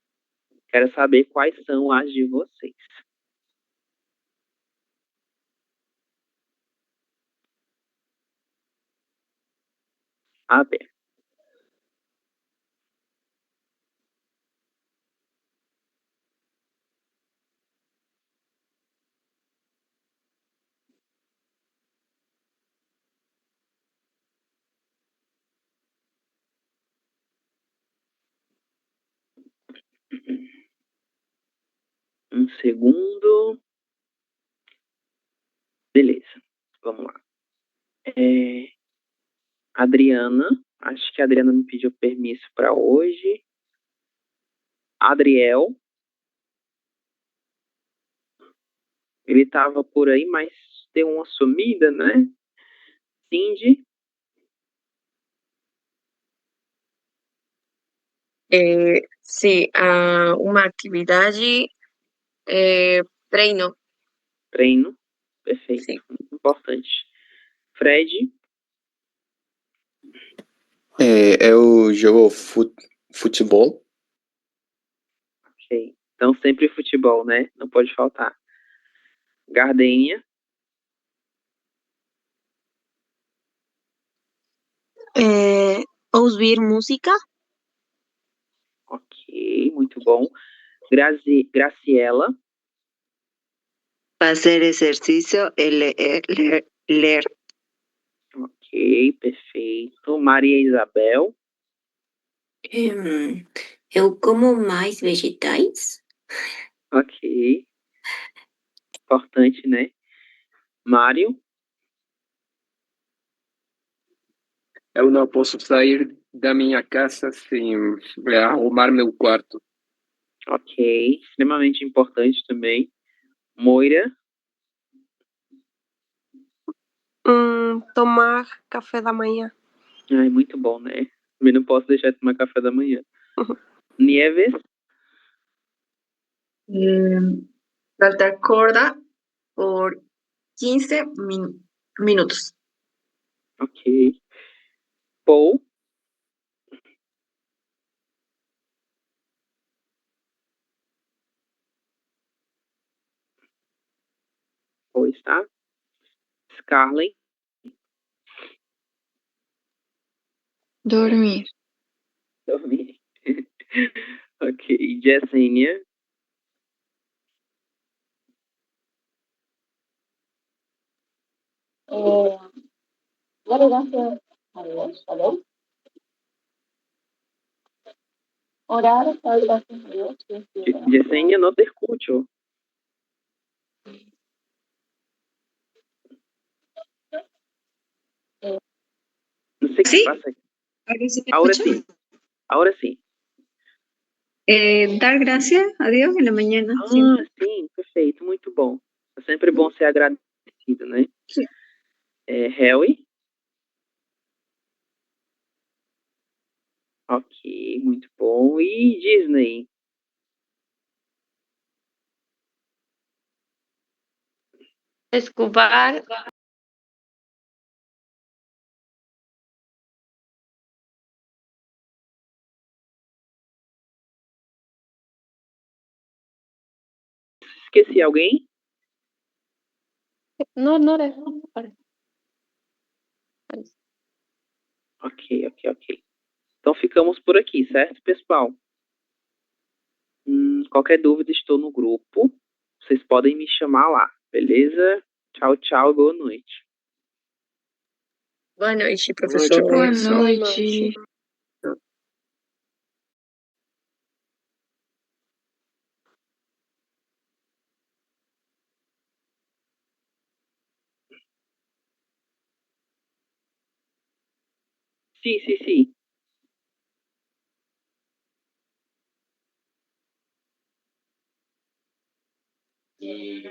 Quero saber quais são as de vocês. A ver. Um segundo. Beleza. Vamos lá. Adriana. Acho que a Adriana me pediu permisso para hoje. Adriel. Ele estava por aí, mas deu uma sumida, né? Cindy. Sí, una actividad treino. Treino. Perfeito. Sim. Muito importante. Fred. Eu jogo futebol. Ok. Então, sempre futebol, né? Não pode faltar. Gardênia. Ouvir música. Ok, muito bom. Graciela. Hacer ejercicio y leer. Ok, perfeito. Maria Isabel. Eu como mais vegetais. Ok. Importante, né? Mário. Eu não posso sair da minha casa sem arrumar meu quarto. Ok. Extremamente importante também. Moira. Tomar café da manhã. Ai, muito bom, né? Também não posso deixar de tomar café da manhã. Nieves. Saltar corda por 15 minutos. Ok. Paul. Paul está. Scarlett. Dormir. Dormir. Ok. Jessenia. Dar gracias a Dios, ¿vale? Orar, dar gracias a Dios. Jessenia, não te escucho. Não sei o que ¿Sí? pasa. ¿Ahora sí me Ahora escuchan? sí. Ahora sí. Dar gracias a Dios en la mañana. Ah, Siempre. sim, perfeito, muito bom. É sempre bom ser agradecido, né? Sim. Harry? Ok, muito bom. E Disney? Escobar Esqueci alguém? No, no era. Ok. Então ficamos por aqui, certo, pessoal? Qualquer dúvida, estou no grupo. Vocês podem me chamar lá, beleza? Tchau, tchau, boa noite. Boa noite, Boa noite, professor. Boa professor. noite. Sì. Y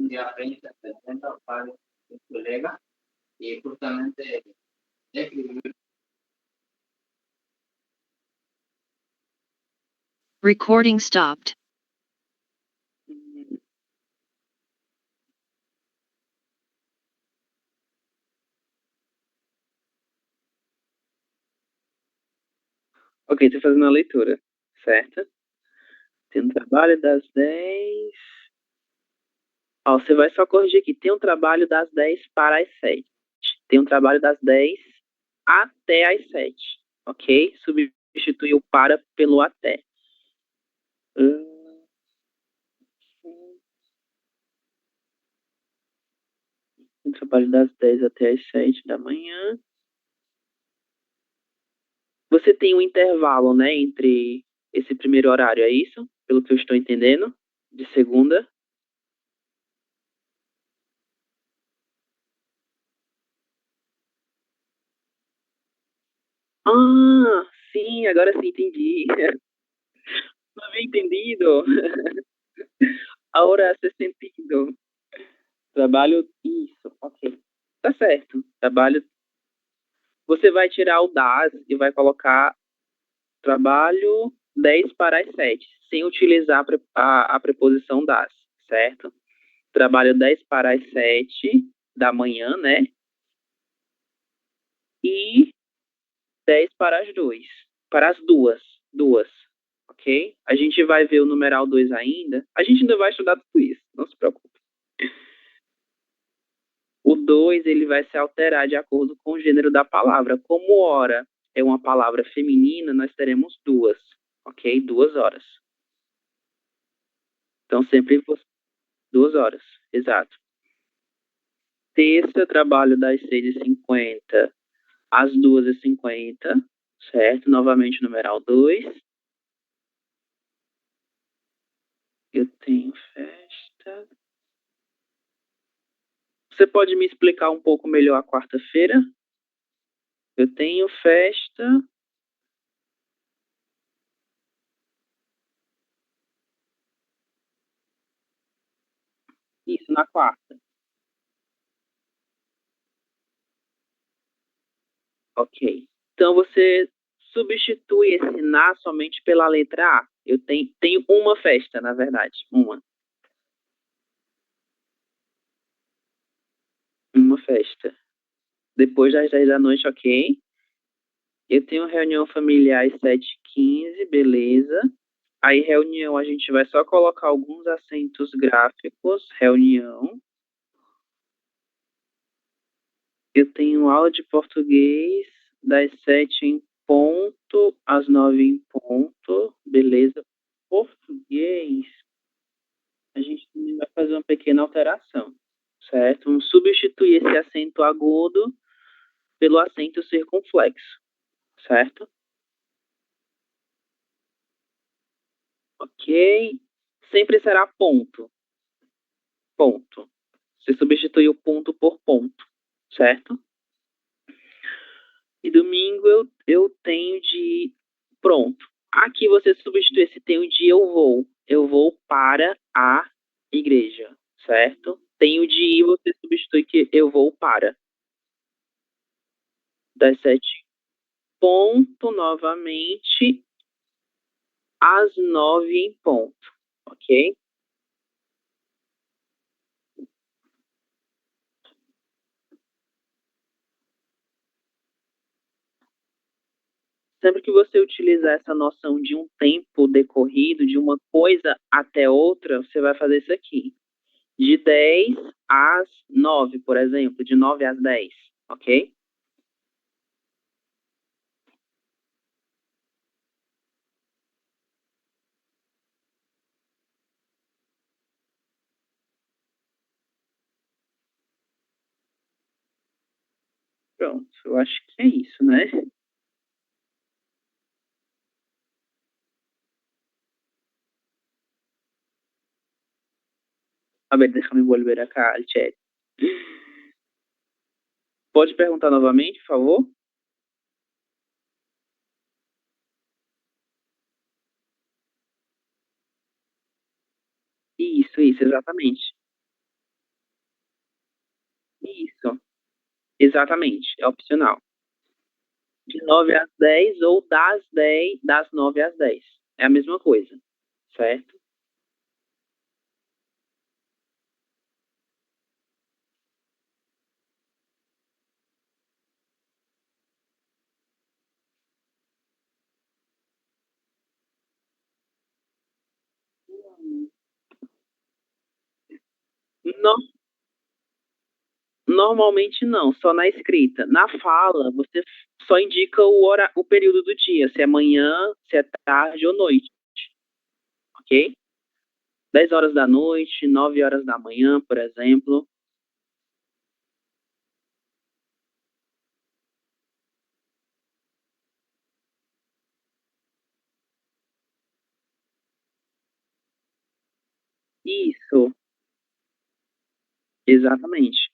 día 30 70 para el colega y justamente escribir. Recording stopped. Ok, estou fazendo a leitura, certo? Tem um trabalho das 10. Ó, você vai só corrigir aqui. Tem um trabalho das 10 para as 7. Tem um trabalho das 10 até as 7. Ok? Substitui o para pelo até. Um trabalho das 10 até as 7 da manhã. Você tem um intervalo, né, entre esse primeiro horário, é isso? Pelo que eu estou entendendo? De segunda? Ah, sim, agora sim entendi. Não havia entendido. Ahora hace sentido. Trabalho, isso, ok. Tá certo. Trabalho. Você vai tirar o das e vai colocar trabalho 10 para as 7, sem utilizar a preposição das, certo? Trabalho 10 para as 7 da manhã, né? E 10 para as 2. Para as duas, ok? A gente vai ver o numeral 2 ainda. A gente ainda vai estudar tudo isso, não se preocupe. O 2 ele vai se alterar de acordo com o gênero da palavra. Como hora é uma palavra feminina, nós teremos duas, ok? 2 horas. Então, sempre 2 horas, exato. Terça, trabalho das 6h50 às 2h50, certo? Novamente, numeral 2. Eu tenho festa. Você pode me explicar um pouco melhor a quarta-feira? Eu tenho festa. Isso, na quarta. Ok. Então, você substitui esse na somente pela letra A. Eu tenho uma festa, na verdade. Uma festa. Depois das 10 da noite, ok. Eu tenho reunião familiar às 7h15, beleza. Aí, reunião, a gente vai só colocar alguns acentos gráficos. Reunião. Eu tenho aula de português das 7 em ponto às 9 em ponto. Beleza. Português, a gente também vai fazer uma pequena alteração, certo? Vamos substituir esse acento agudo pelo acento circunflexo, certo? Ok. Sempre será ponto. Ponto. Você substitui o ponto por ponto, certo? E domingo eu tenho de... Pronto. Aqui você substitui esse tenho de eu vou. Eu vou para a igreja, certo? Tenho de ir, você substitui que eu vou para. Das 7 ponto novamente às 9 em ponto, ok? Sempre que você utilizar essa noção de um tempo decorrido, de uma coisa até outra, você vai fazer isso aqui. De 10 às 9, por exemplo, de 9 às 10, ok? Pronto, eu acho que é isso, né? A ver, déjame volver acá al chat. Pode perguntar novamente, por favor? Isso, exatamente. Isso, exatamente, é opcional. De 9 às 10 ou das 10, das 9 às 10. É a mesma coisa, certo? No- Normalmente não, só na escrita. Na fala, você só indica o período do dia, se é manhã, se é tarde ou noite, ok? 10 horas da noite, 9 horas da manhã, por exemplo. Isso, exatamente.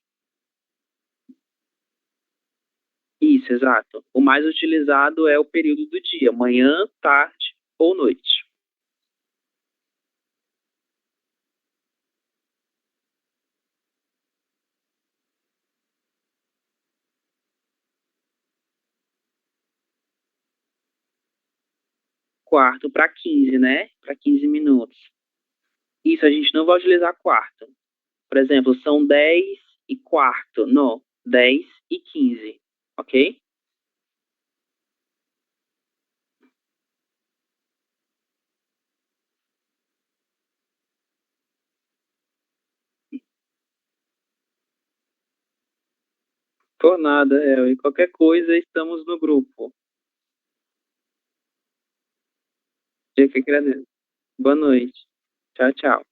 Isso, exato. O mais utilizado é o período do dia, manhã, tarde ou noite. Quarto para 15, né? Para 15 minutos. Isso, a gente não vai utilizar quarto. Por exemplo, são 10 e quarto. Não, 10 e 15, ok? Por nada, e qualquer coisa, estamos no grupo. Eu que agradeço. Boa noite. Tchau, tchau.